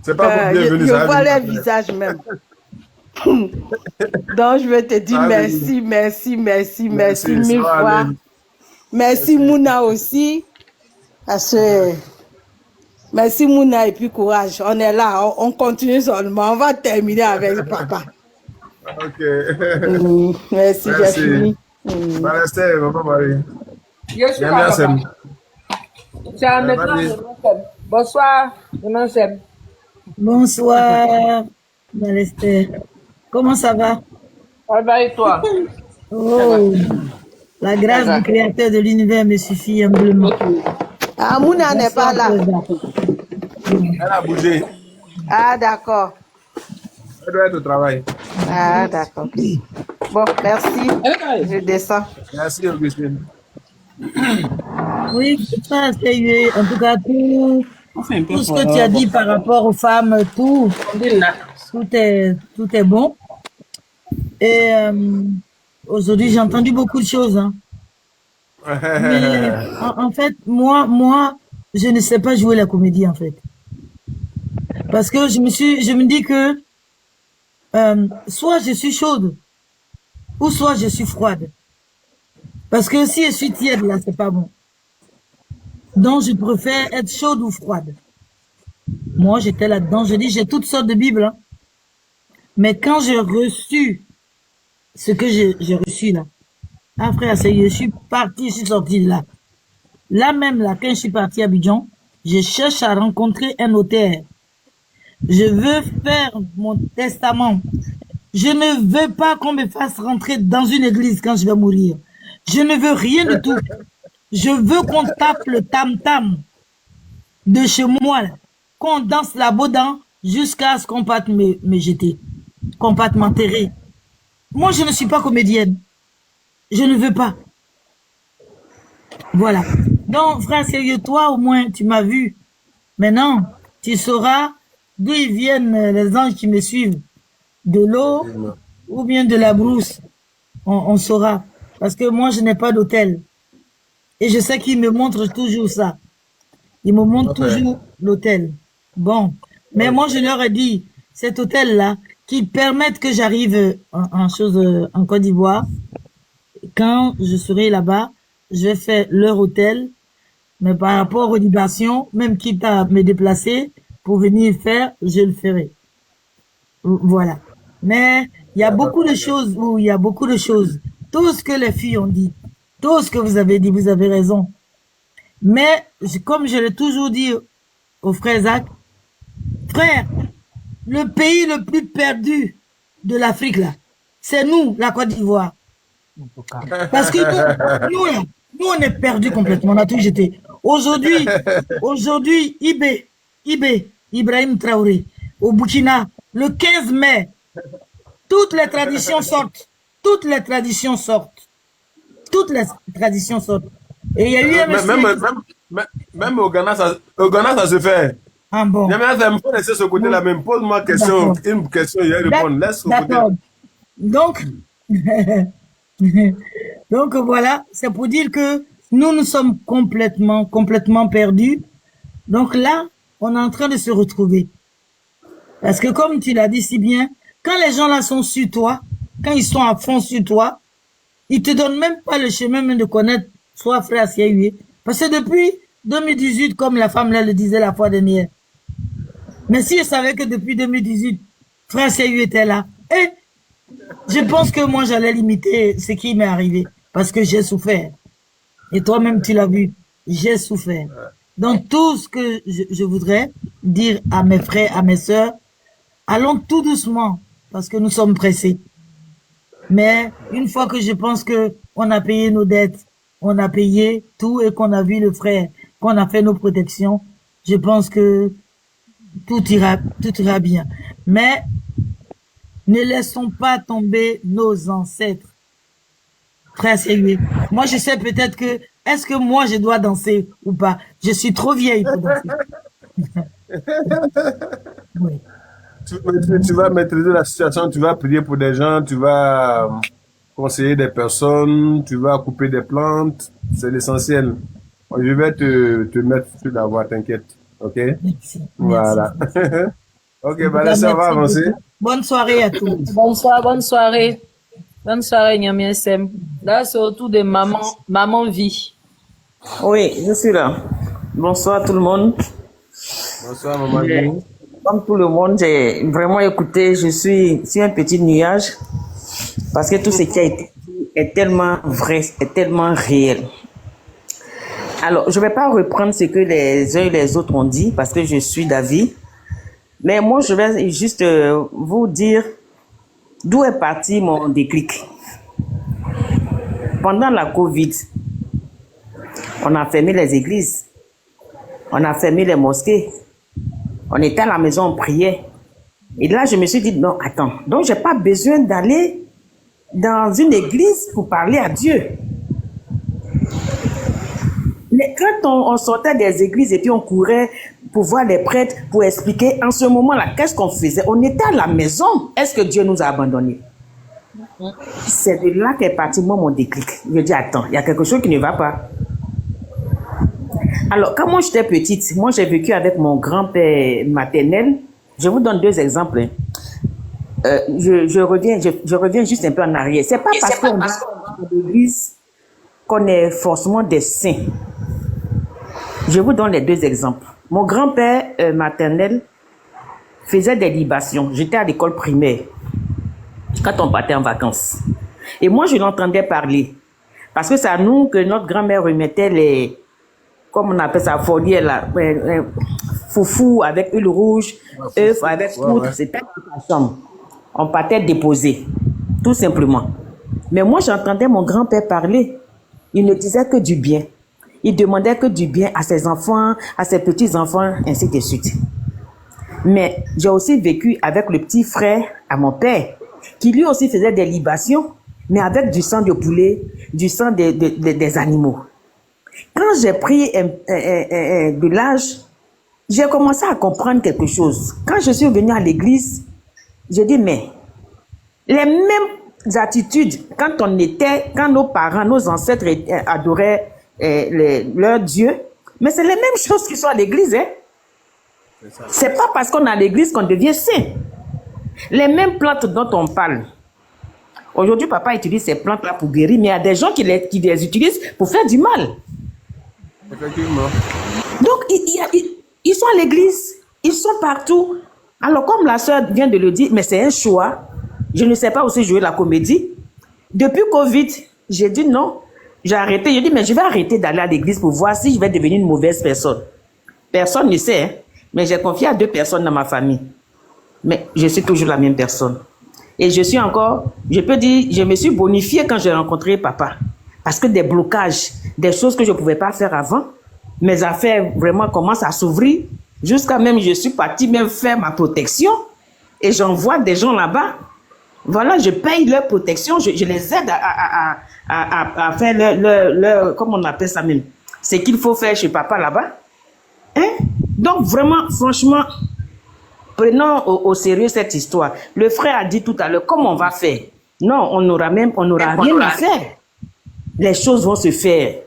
C'est pas pour bienvenue, je ça va vois venir. les visages même. Donc, je vais te dire merci mille fois. Merci Mouna aussi. Parce que, merci Mouna et puis courage. On est là, on continue seulement. On va terminer avec papa. Ok. Merci, j'ai fini. Restez, maman Marie. Je suis là, papa. Tiens, maintenant, je m'appelle. Bonsoir, je m'appelle. Bonsoir, Malester. Comment ça va? Ça va et toi? Oh, la grâce du Créateur de l'univers me suffit humblement. Ah, Mouna n'est pas là. Elle a bougé. Ah, d'accord. Elle doit être au travail. Ah, d'accord. Bon, merci. Je descends. Merci, Augustine. Oui, c'est ça, c'est en tout cas tout ce que tu as dit par rapport aux femmes, tout est bon. Et aujourd'hui, j'ai entendu beaucoup de choses. Hein. Mais en fait, moi, je ne sais pas jouer la comédie, en fait. Parce que je me dis que soit je suis chaude, ou soit je suis froide. Parce que si je suis tiède, là, c'est pas bon. Donc, je préfère être chaude ou froide. Moi, j'étais là-dedans. Je dis, j'ai toutes sortes de Bibles. Hein. Mais quand j'ai reçu ce que j'ai reçu là, après, je suis partie, je suis sortie de là. Là même, là, quand je suis partie à Abidjan, je cherche à rencontrer un notaire. Je veux faire mon testament. Je ne veux pas qu'on me fasse rentrer dans une église quand je vais mourir. Je ne veux rien du tout. Je veux qu'on tape le tam-tam de chez moi, là. Qu'on danse la boudin jusqu'à ce qu'on parte me jeter, qu'on parte m'enterrer. Moi, je ne suis pas comédienne. Je ne veux pas. Voilà. Donc, frère sérieux, toi, au moins, tu m'as vu. Maintenant, tu sauras d'où ils viennent les anges qui me suivent. De l'eau ou bien de la brousse. On saura. Parce que moi, je n'ai pas d'hôtel. Et je sais qu'ils me montrent toujours ça. Ils me montrent toujours l'hôtel. Bon. Mais moi, je leur ai dit, cet hôtel-là, qui permettent que j'arrive en Côte d'Ivoire. Quand je serai là-bas, je vais faire leur hôtel. Mais par rapport aux libations, même quitte à me déplacer pour venir faire, je le ferai. Voilà. Mais il y a beaucoup de choses Tout ce que les filles ont dit, tout ce que vous avez dit, vous avez raison. Mais, comme je l'ai toujours dit au frère Zach, frère, le pays le plus perdu de l'Afrique, là, c'est nous, la Côte d'Ivoire. Parce que nous, on est perdus complètement, on a tout jeté. Aujourd'hui, Ibrahim Traoré, au Burkina, le 15 mai, toutes les traditions sortent. Toutes les traditions sortent. Et il y a eu un monsieur... Même au Ghana, ça se fait. Ah bon. J'aimerais faire, il faut laisser ce côté-là même. Pose-moi une question, je vais répondre. Laisse ce côté. D'accord. Donc, donc voilà, c'est pour dire que nous sommes complètement perdus. Donc là, on est en train de se retrouver. Parce que comme tu l'as dit si bien, quand les gens là sont sur toi, quand ils sont à fond sur toi, ils te donnent même pas le chemin même de connaître soit frère Sieyue. Parce que depuis 2018, comme la femme là le disait la fois dernière, mais si je savais que depuis 2018, frère Sieyue était là, je pense que moi j'allais limiter ce qui m'est arrivé. Parce que j'ai souffert. Et toi-même tu l'as vu, j'ai souffert. Donc tout ce que je voudrais dire à mes frères, à mes sœurs, allons tout doucement, parce que nous sommes pressés. Mais une fois que je pense que on a payé nos dettes, on a payé tout et qu'on a vu le frère, qu'on a fait nos protections, je pense que tout ira bien. Mais ne laissons pas tomber nos ancêtres. Frère Seigneur, moi je sais peut-être que, est-ce que moi je dois danser ou pas? Je suis trop vieille pour danser. Oui. Tu vas maîtriser la situation, tu vas prier pour des gens, tu vas conseiller des personnes, tu vas couper des plantes, c'est l'essentiel. Je vais te mettre sur la voie, t'inquiète. Ok? Merci. Voilà. Ok, Merci. on va avancer. Bonne soirée à tous. Bonsoir, bonne soirée. Bonne soirée, Nyamien Sem. Là, c'est autour de maman vie. Oui, je suis là. Bonsoir tout le monde. Bonsoir, maman. Comme tout le monde, j'ai vraiment écouté. Je suis sur un petit nuage parce que tout ce qui a été dit est tellement vrai, est tellement réel. Alors, je ne vais pas reprendre ce que les uns et les autres ont dit parce que je suis d'avis. Mais moi, je vais juste vous dire d'où est parti mon déclic. Pendant la Covid, on a fermé les églises, on a fermé les mosquées, on était à la maison, on priait. Et là, je me suis dit, non, attends, donc j'ai pas besoin d'aller dans une église pour parler à Dieu. Mais quand on sortait des églises et puis on courait pour voir les prêtres, pour expliquer, en ce moment-là, qu'est-ce qu'on faisait? On était à la maison. Est-ce que Dieu nous a abandonnés? C'est de là qu'est parti moi mon déclic. Je dis, attends, il y a quelque chose qui ne va pas. Alors, quand moi j'étais petite, moi j'ai vécu avec mon grand-père maternel. Je vous donne deux exemples. Je reviens juste un peu en arrière. C'est pas parce qu'on va à l'église qu'on est forcément des saints. Je vous donne les deux exemples. Mon grand-père maternel faisait des libations. J'étais à l'école primaire quand on partait en vacances. Et moi, je l'entendais parler. Parce que c'est à nous que notre grand-mère remettait les, comme on appelle ça, folies, là, foufou avec huile rouge, œufs avec poudre. C'était dans la chambre. On partait déposer, tout simplement. Mais moi, j'entendais mon grand-père parler. Il ne disait que du bien. Il demandait que du bien à ses enfants, à ses petits-enfants, ainsi de suite. Mais j'ai aussi vécu avec le petit frère à mon père, qui lui aussi faisait des libations, mais avec du sang de poulet, du sang des animaux. Quand j'ai pris de l'âge, j'ai commencé à comprendre quelque chose. Quand je suis venue à l'église, j'ai dit, mais les mêmes attitudes, quand nos parents, nos ancêtres adoraient leur Dieu, mais c'est les mêmes choses qui sont à l'église. Hein? C'est pas parce qu'on est à l'église qu'on devient saint. Les mêmes plantes dont on parle. Aujourd'hui, papa utilise ces plantes-là pour guérir, mais il y a des gens qui les utilisent pour faire du mal. Effectivement. Donc, ils sont à l'église, ils sont partout. Alors, comme la sœur vient de le dire, mais c'est un choix. Je ne sais pas aussi jouer la comédie. Depuis Covid, j'ai dit non. J'ai arrêté. J'ai dit, mais je vais arrêter d'aller à l'église pour voir si je vais devenir une mauvaise personne. Personne ne sait, hein? Mais j'ai confié à 2 personnes dans ma famille. Mais je suis toujours la même personne. Et je suis encore, je peux dire, je me suis bonifiée quand j'ai rencontré papa. Parce que des blocages, des choses que je ne pouvais pas faire avant, mes affaires vraiment commencent à s'ouvrir. Jusqu'à même, je suis partie même faire ma protection. Et j'envoie des gens là-bas. Voilà, je paye leur protection. Je les aide à faire leur, comment on appelle ça même, ce qu'il faut faire chez papa là-bas. Hein? Donc vraiment, franchement, prenons au sérieux cette histoire. Le frère a dit tout à l'heure, comment on va faire? Non, on n'aura rien à faire. Les choses vont se faire.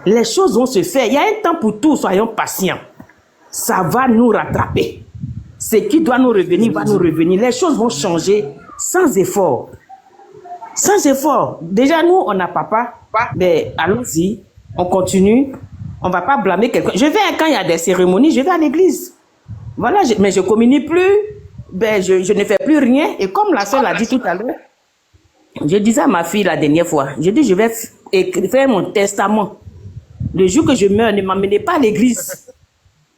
Les choses vont se faire. Il y a un temps pour tout, soyons patients. Ça va nous rattraper. Ce qui doit nous revenir va nous revenir. Les choses vont changer sans effort. Sans effort. Déjà, nous, on n'a papa. Mais allons-y, on continue. On ne va pas blâmer quelqu'un. Je vais, quand il y a des cérémonies, je vais à l'église. Voilà, mais je ne communie plus. Ben, je ne fais plus rien. Et comme la soeur l'a dit tout à l'heure, je disais à ma fille la dernière fois, je dis, je vais faire mon testament. Le jour que je meurs, ne m'emmenez pas à l'église.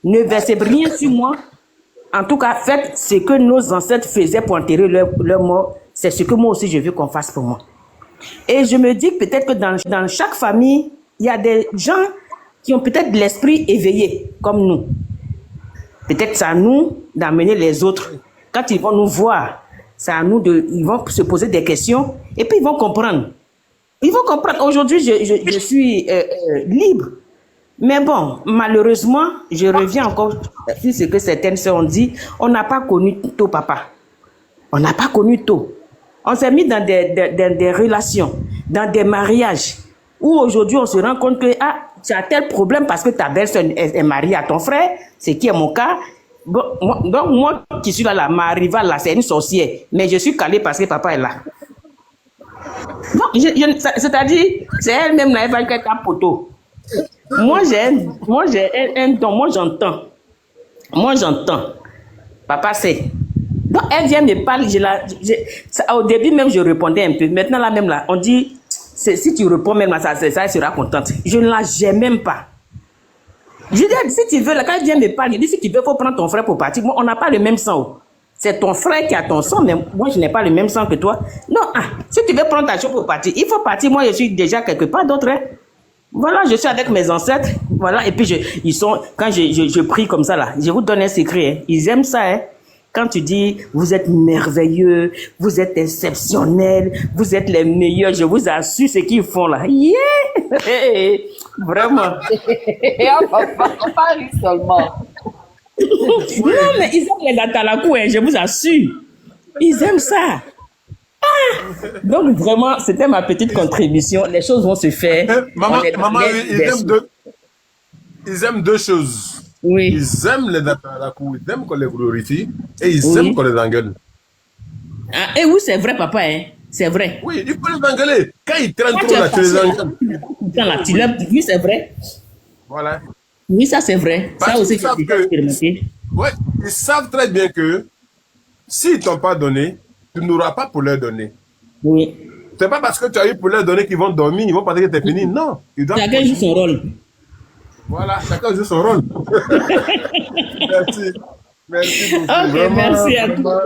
Ne versez rien sur moi. En tout cas, faites ce que nos ancêtres faisaient pour enterrer leur mort. C'est ce que moi aussi je veux qu'on fasse pour moi. Et je me dis peut-être que dans chaque famille, il y a des gens qui ont peut-être l'esprit éveillé, comme nous. Peut-être c'est à nous d'amener les autres. Quand ils vont nous voir, c'est à nous ils vont se poser des questions et puis ils vont comprendre. Ils vont comprendre. Aujourd'hui, je suis libre. Mais bon, malheureusement, je reviens encore sur ce que certaines sœurs ont dit. On n'a pas connu tôt, papa. On n'a pas connu tôt. On s'est mis dans des relations, dans des mariages, où aujourd'hui on se rend compte que tu as tel problème parce que ta belle-sœur est mariée à ton frère, ce qui est mon cas. Bon, donc moi qui suis là, ma rivale là, c'est une sorcière. Mais je suis calée parce que papa est là. C'est-à-dire, c'est elle-même là, elle va être un poteau. Moi j'ai un don, moi j'entends. Papa sait. Donc elle vient me parler, au début même je répondais un peu, maintenant là même là, on dit, si tu réponds même là, ça elle sera contente. Je ne la gère même pas. Je dis, si tu veux, là, quand elle vient me parler, je dis, si tu veux, il faut prendre ton frère pour partir. Moi, on n'a pas le même sang. C'est ton frère qui a ton sang, mais moi je n'ai pas le même sang que toi. Non, si tu veux prendre ta chose pour partir, il faut partir, moi je suis déjà quelque part d'autre. Hein. Voilà, je suis avec mes ancêtres, voilà, et puis quand je prie comme ça là, je vous donne un secret, hein. Ils aiment ça, hein. Quand tu dis, vous êtes merveilleux, vous êtes exceptionnels, vous êtes les meilleurs, je vous assure ce qu'ils font là. Yeah! Vraiment. On parle seulement. Non, mais ils aiment les Datalakou, hein, je vous assure. Ils aiment ça. Donc vraiment, c'était ma petite contribution. Les choses vont se faire. Maman, ils aiment deux choses. Oui. Ils aiment les Datalakou, ils aiment qu'on les glorifie et ils aiment qu'on les engueule. Et oui, c'est vrai, papa, hein. C'est vrai. Oui, il faut les engueuler. Quand ils traînent trop là, tu les engueules. Oui, c'est vrai. Voilà. Oui, ça c'est vrai. Parce ça aussi, j'ai expérimenté. Ouais, ils savent très bien que s'ils ne t'ont pas donné, tu n'auras pas pour leur donner. Oui. C'est pas parce que tu as eu pour leur donner qu'ils vont dormir, ils vont penser que c'est fini. Non. Chacun joue son rôle. Voilà, chacun joue son rôle. Merci. Merci beaucoup. Okay, vraiment, merci à tout le monde.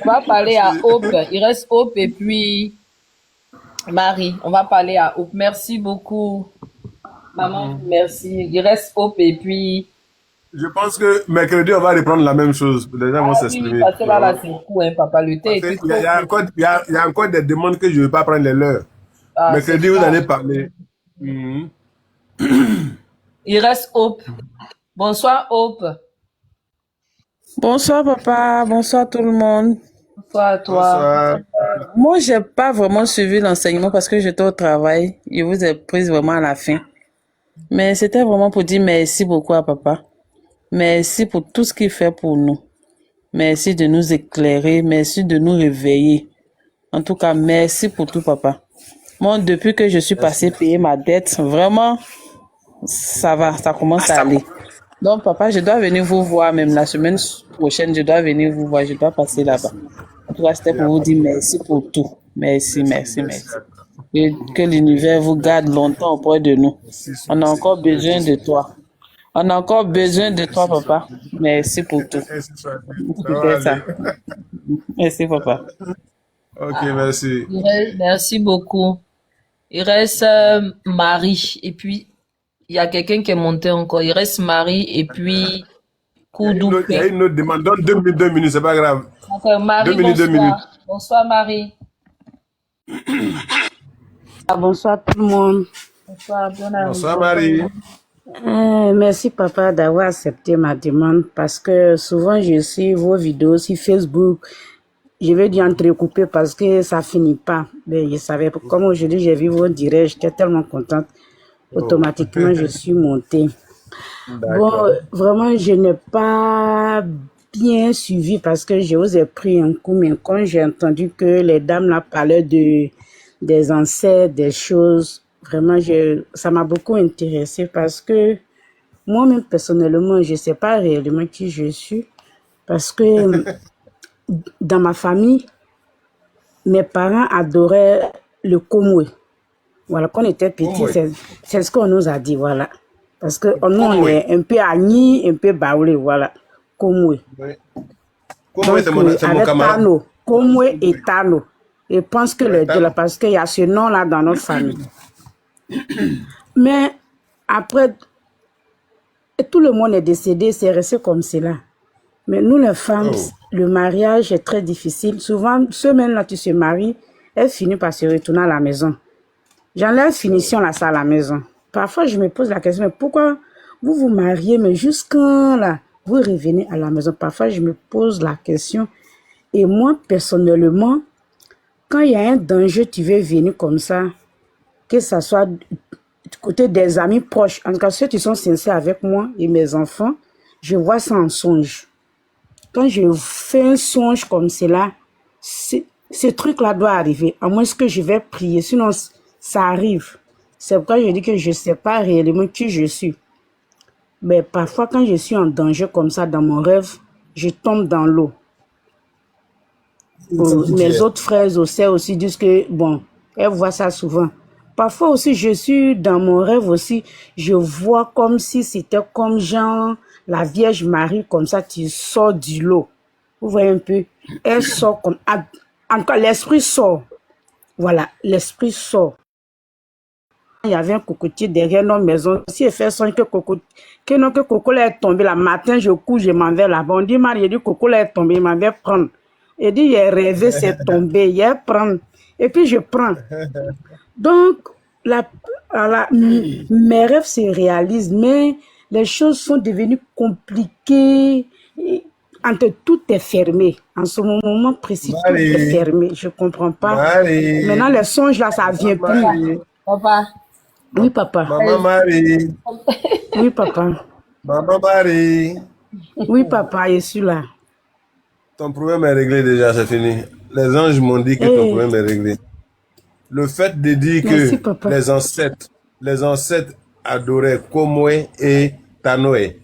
On va parler à Hope. Il reste Hope et puis Marie. On va parler à Hope. Merci beaucoup. Maman, merci. Il reste Hope et puis... Je pense que mercredi, on va reprendre la même chose. Les gens vont s'exprimer. Oui, parce que là, c'est court, hein, papa. Le thé est tout il y a encore des demandes que je ne vais pas prendre les leurs. Mercredi, vous allez parler. Il reste Hope. Bonsoir, Hope. Bonsoir, papa. Bonsoir, tout le monde. Bonsoir à toi. Bonsoir. Moi, j'ai pas vraiment suivi l'enseignement parce que j'étais au travail. Je vous ai prise vraiment à la fin. Mais c'était vraiment pour dire merci beaucoup à papa. Merci pour tout ce qu'il fait pour nous. Merci de nous éclairer. Merci de nous réveiller. En tout cas, merci pour tout, papa. Moi, depuis que je suis passée payer ma dette, vraiment, ça va, ça commence à aller. Donc, papa, je dois venir vous voir, même la semaine prochaine, je dois venir vous voir, je dois passer là-bas. En tout cas, c'était pour vous dire merci pour tout. Merci, merci, merci. Et que l'univers vous garde longtemps auprès de nous. On a encore besoin de toi. On a encore besoin de toi, papa. Merci pour tout. C'est ça. Merci, papa. Ok, merci. Merci beaucoup. Il reste Marie. Et puis, il y a quelqu'un qui est monté encore. Il reste Marie et puis Koudou. Il y a une autre demande. Donne 2 minutes, c'est pas grave. Okay, Marie, 2 minutes, bonsoir. 2 minutes. Bonsoir, Marie. Bonsoir tout le monde. Bonsoir, bonne Bonsoir, arrivée. Marie. Merci papa d'avoir accepté ma demande parce que souvent je suis vos vidéos sur Facebook. Je vais dire entrecouper parce que ça finit pas. Mais je savais, comme aujourd'hui j'ai vu vos directs, j'étais tellement contente. Oh. Automatiquement je suis montée. Bon, D'accord. vraiment je n'ai pas bien suivi parce que je vous ai pris un coup, mais quand j'ai entendu que les dames là parlaient des ancêtres, des choses, vraiment ça m'a beaucoup intéressée parce que moi-même, personnellement, je ne sais pas réellement qui je suis parce que dans ma famille, mes parents adoraient le komwe. Voilà, quand on était petit, Komwe. c'est ce qu'on nous a dit, voilà. Parce que nous, on Komwe. est un peu agni, un peu baoulé, voilà. Komwe. Oui. Komwe, c'est Donc, mon avec camarade. Tano, Komwe et Tano. Je pense que Ouais, les deux, là, Tano. parce qu'il y a ce nom-là dans notre famille. Mais après, tout le monde est décédé, c'est resté comme cela. Mais nous, les femmes, Oh. le mariage est très difficile. Souvent, semaine-là, tu te maries, elle finit par se retourner à la maison. J'enlève finition là, ça à la maison. Parfois, je me pose la question, mais pourquoi vous vous mariez, mais jusqu'à là, vous revenez à la maison? Parfois, je me pose la question. Et moi, personnellement, quand il y a un danger, tu veux venir comme ça, que ça soit du côté des amis proches, en tout cas ceux qui sont sincères avec moi et mes enfants, je vois ça en songe. Quand je fais un songe comme cela, ce truc-là doit arriver, à moins que je vais prier, sinon ça arrive. C'est pourquoi je dis que je ne sais pas réellement qui je suis. Mais parfois, quand je suis en danger comme ça dans mon rêve, je tombe dans l'eau. Mes autres frères aussi disent que, bon, elles voient ça souvent. Parfois aussi, je suis dans mon rêve aussi, je vois comme si c'était comme genre la Vierge Marie, comme ça, tu sors du lot. Vous voyez un peu? Elle sort comme... Encore, l'esprit sort. Voilà, l'esprit sort. Il y avait un cocotier derrière notre maison. Si elle fait son que coco là est tombé, le matin, je couche, je m'en vais là-bas. On dit, Marie, il dit, coco là est tombé, il m'en va prendre. Il dit, il a rêvé, c'est tombé, il a prendre. Et puis, je prends. Donc, mes rêves se réalisent, mais les choses sont devenues compliquées. Tout est fermé. En ce moment précis, tout est Marie. fermé. Je ne comprends pas. Marie. Maintenant, les songes, là, ça ne vient plus. Marie. Papa. Oui, papa. Maman Marie. Oui, papa. Maman Marie. Oui, papa, je suis là. Ton problème est réglé déjà, c'est fini. Les anges m'ont dit que ton problème est réglé. Le fait de dire Merci, que papa. les ancêtres adoraient Komwe et Tanoé,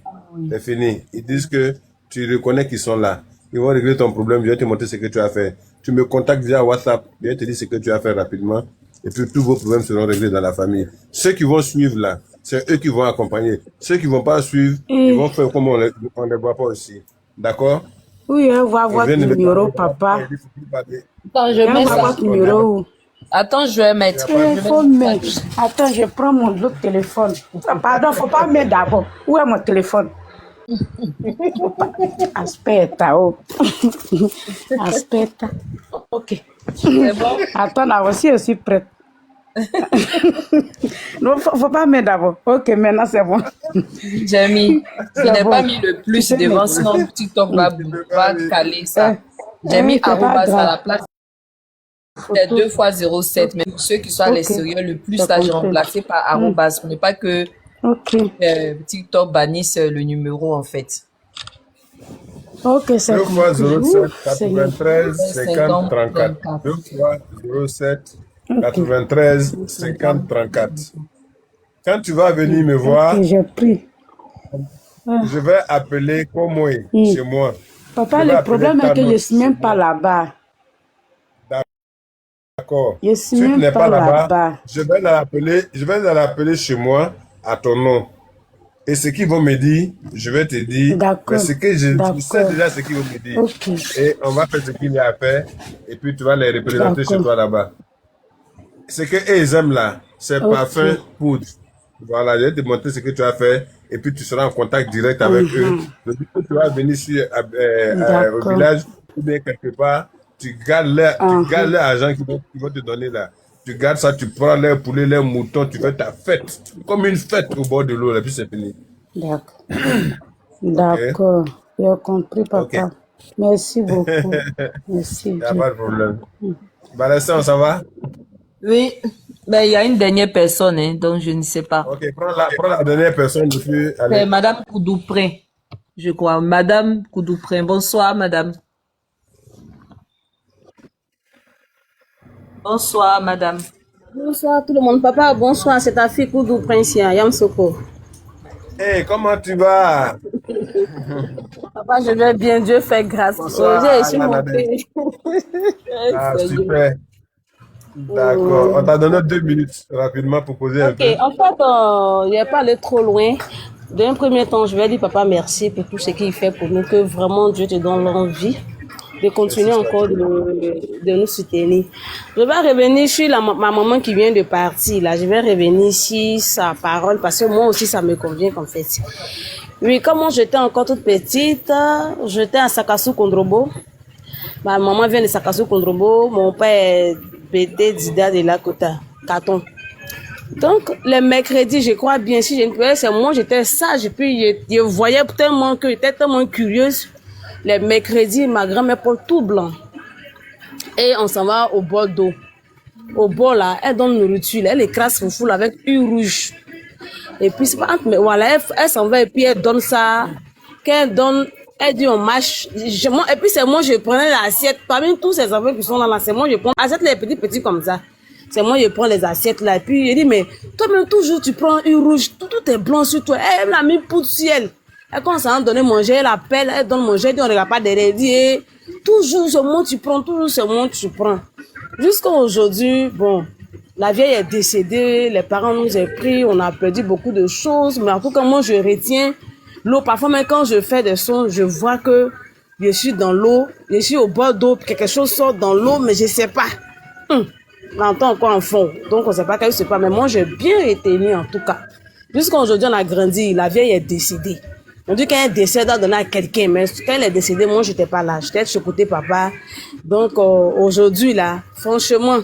c'est fini. Ils disent que tu reconnais qu'ils sont là. Ils vont régler ton problème, je vais te montrer ce que tu as fait. Tu me contactes via WhatsApp, je vais te dire ce que tu as fait rapidement. Et puis tous vos problèmes seront réglés dans la famille. Ceux qui vont suivre là, c'est eux qui vont accompagner. Ceux qui ne vont pas suivre, ils vont faire comme on ne les voit pas aussi. D'accord? Oui, elle va avoir Viens votre de me numéro, parler, papa. Attends, je Elle mets va ça. avoir votre numéro. Attends, je vais mettre. Il faut mettre. Attends, je prends mon autre téléphone. Pardon, il ne faut pas mettre d'abord. Où est mon téléphone? Aspetta, oh. Aspetta. Ok. C'est bon? Attends, là aussi, je suis prête. Non, faut pas mettre d'abord. Ok, maintenant c'est bon. J'ai mis. Je C'est n'ai bon. pas mis le plus Tu peux devant, mettre. sinon TikTok va caler ça. J'ai mis c'est pas arrobas à grave. la place. C'est 2 fois 0,7. Mais pour ceux qui sont à Ok. l'extérieur, le plus J'ai là, j'ai compris. remplacé par arrobas. Pour ne pas que Ok. TikTok bannisse le numéro en fait. Ok, c'est 2 fois compris. 07 Seigneur. 93 50 34. 2 fois 07 93 50 34. Quand tu vas venir me voir, Ok, j'ai pris. je vais appeler Komwe chez moi. Papa, Je vais le appeler problème est que Tano je ne suis même pas là-bas. D'accord. Je ne Si suis tu même n'es pas pas là-bas, là-bas. je vais l'appeler chez moi à ton nom. Et ce qu'ils vont me dire, je vais te dire. D'accord. Mais ce que je sais D'accord. déjà ce qu'ils vont me dire. Ok. Et on va faire ce qu'il y a à faire. Et puis tu vas les représenter chez D'accord. toi là-bas. Ce que eux, ils aiment là, c'est Ok. parfum poudre. Voilà, je vais te montrer ce que tu as fait. Et puis tu seras en contact direct avec eux. Le jour où tu vas venir au D'accord. village ou bien quelque part, tu gardes l'argent qu'ils vont te donner là. Tu gardes ça, tu prends les poulets, les moutons, tu fais ta fête. Comme une fête au bord de l'eau, et puis c'est fini. D'accord. Ok? D'accord. J'ai compris, Ok. papa. Merci beaucoup. Merci Il n'y a bien. pas de problème. Balestin, ça va? Oui, ben, il y a une dernière personne, hein, donc je ne sais pas. Ok, prends la dernière personne dessus. C'est Allez. Madame Koudoupré, je crois. Madame Koudoupré. Bonsoir, madame. Bonsoir, madame. Bonsoir tout le monde. Papa, bonsoir. C'est ta fille Koudou Prince, Yamsoko. Hey, comment tu vas? Papa, je vais bien. Dieu fait grâce. Bonsoir, J'ai reçu mon Alanade. père. Ah, C'est Dieu. super. D'accord. On t'a donné 2 minutes rapidement pour poser un Ok, peu. en fait, il n'y a pas aller trop loin. D'un premier temps, je vais dire, papa, merci pour tout ce qu'il fait pour nous. Que vraiment Dieu te donne l'envie de continuer Merci, encore de nous soutenir. Je vais revenir sur ma maman qui vient de partir. Là. Je vais revenir sur sa parole parce que moi aussi, ça me convient comme fait. Oui, comme moi, j'étais encore toute petite, j'étais à Sakassou Kondrobo. Ma maman vient de Sakassou Kondrobo. Mon père était Dida de Lakota, Carton. Donc, le mercredi, je crois bien, si je ne pouvais, c'est moi, j'étais sage, et puis je voyais tellement que j'étais tellement curieuse. Le mercredi, ma grand-mère porte tout blanc. Et on s'en va au bord d'eau. Au bord là, elle donne nourriture, elle écrase foufou avec une rouge. Et puis, c'est pas, mais voilà, elle s'en va et puis elle donne ça. Qu'elle donne, elle dit on marche. Et puis c'est moi, je prenais l'assiette. Parmi tous ces enfants qui sont là, c'est moi, je prends l'assiette, les petits comme ça. C'est moi, je prends les assiettes là. Et puis, il dit, mais toi-même, toujours, tu prends une rouge. Tout est blanc sur toi. Elle l'a mis pour le ciel. Elle commence à en donner manger. Elle appelle, elle donne manger. Elle dit, on ne regarde pas derrière. Elle dit, eh, toujours ce mot tu prends. Toujours ce mot tu prends. Jusqu'à aujourd'hui, bon, la vieille est décédée. Les parents nous ont pris. On a perdu beaucoup de choses. Mais en tout cas, moi, je retiens l'eau. Parfois, même quand je fais des sons, je vois que je suis dans l'eau. Je suis au bord d'eau. Quelque chose sort dans l'eau, mais je ne sais pas. On entend encore en fond. Donc, on ne sait pas qu'elle se passe. Mais moi, j'ai bien retenu en tout cas. Jusqu'à aujourd'hui, on a grandi. La vieille est décédée. On dit qu'elle est décédée, elle a donné à quelqu'un. Mais quand elle est décédée, moi, je n'étais pas là. J'étais chez côté papa. Donc, aujourd'hui, là, franchement,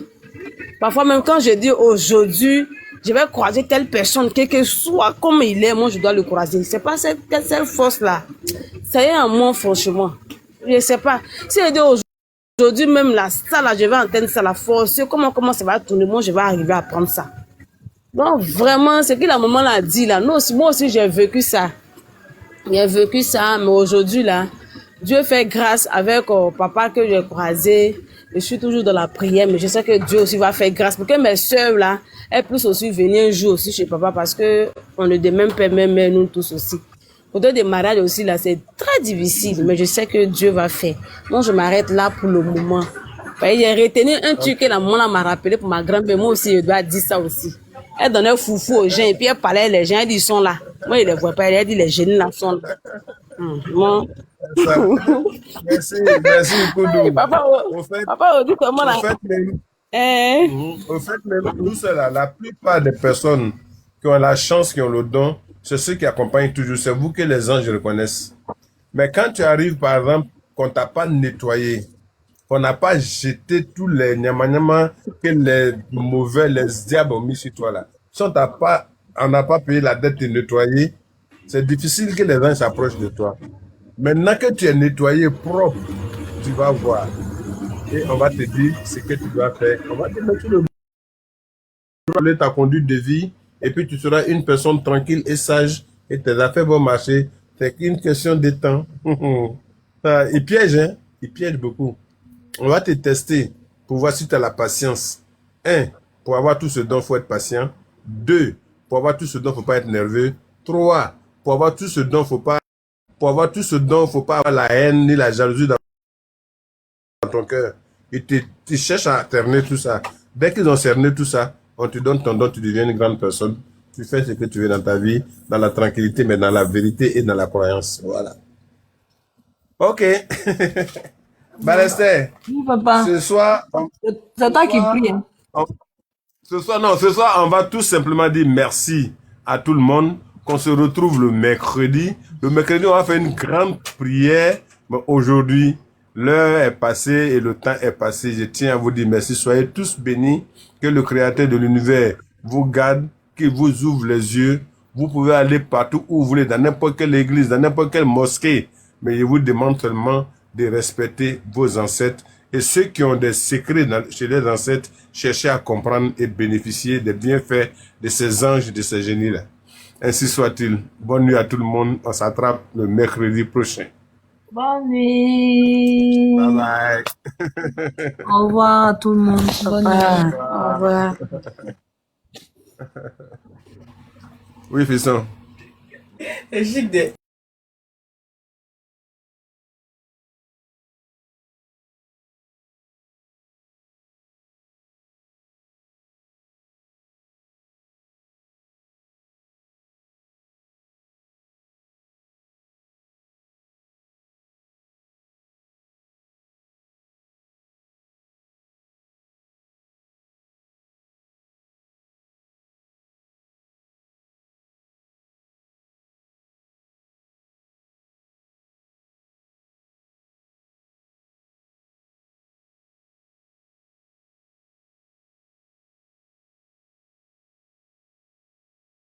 parfois même quand je dis aujourd'hui, je vais croiser telle personne, quel que soit comme il est, moi, je dois le croiser. C'est pas cette force-là. Ça y est en moi, franchement. Je ne sais pas. Si je dis aujourd'hui même là, ça là, je vais entendre ça, la force, comment ça va tourner, moi je vais arriver à prendre ça. Donc vraiment, ce que la maman l'a dit là, moi aussi j'ai vécu ça. J'ai vécu ça, mais aujourd'hui là, Dieu fait grâce avec papa que j'ai croisé. Je suis toujours dans la prière, mais je sais que Dieu aussi va faire grâce. Pour que mes soeurs là, elles puissent aussi venir un jour aussi chez papa parce que on est de même père, même mère, nous tous aussi. Pour des mariages aussi, là, c'est très difficile, mais je sais que Dieu va faire. Moi, je m'arrête là pour le moment. J'ai retenu un truc que la maman m'a rappelé pour ma grand-mère. Moi aussi, je dois dire ça aussi. Elle donnait foufou aux gens, et puis elle parlait, les gens, elle dit, ils sont là. Moi, je ne les vois pas. Elle dit, les jeunes là sont là. Bon. Merci, Koudou. Papa, on dit comment là? Au fait, nous, c'est la plupart des personnes qui ont la chance, qui ont le don, c'est ceux qui accompagnent toujours. C'est vous que les anges reconnaissent. Mais quand tu arrives, par exemple, qu'on t'a pas nettoyé, qu'on n'a pas jeté tous les nyama que les mauvais, les diables ont mis sur toi là. Si on n'a pas payé la dette de nettoyer, c'est difficile que les anges s'approchent de toi. Maintenant que tu es nettoyé, propre, tu vas voir. Et on va te dire ce que tu dois faire. On va te mettre le ta conduite de vie. Et puis tu seras une personne tranquille et sage et tes affaires vont marcher. C'est qu'une question de temps. Il piège, hein? Il piège beaucoup. On va te tester pour voir si tu as la patience. 1, pour avoir tout ce dont il faut être patient. 2, pour avoir tout ce dont il ne faut pas être nerveux. 3, pour avoir tout ce dont il ne faut pas avoir la haine ni la jalousie dans ton cœur. Ils cherchent à cerner tout ça. Dès qu'ils ont cerné tout ça, on te donne ton don, tu deviens une grande personne. Tu fais ce que tu veux dans ta vie, dans la tranquillité, mais dans la vérité et dans la croyance. Voilà. Ok. Balester. Oui, papa. Ce soir, c'est toi qui prie. Hein. Ce soir, on va tout simplement dire merci à tout le monde, qu'on se retrouve le mercredi. Le mercredi, on va faire une grande prière. Mais aujourd'hui, l'heure est passée et le temps est passé. Je tiens à vous dire merci. Soyez tous bénis Que le Créateur de l'univers vous garde, qu'il vous ouvre les yeux. Vous pouvez aller partout où vous voulez, dans n'importe quelle église, dans n'importe quelle mosquée. Mais je vous demande seulement de respecter vos ancêtres. Et ceux qui ont des secrets chez les ancêtres, cherchez à comprendre et bénéficier des bienfaits de ces anges, de ces génies-là. Ainsi soit-il. Bonne nuit à tout le monde. On s'attrape le mercredi prochain. Bonne nuit. Bye bye. Au revoir à tout le monde. Bonne nuit. Au revoir. Oui, fiston.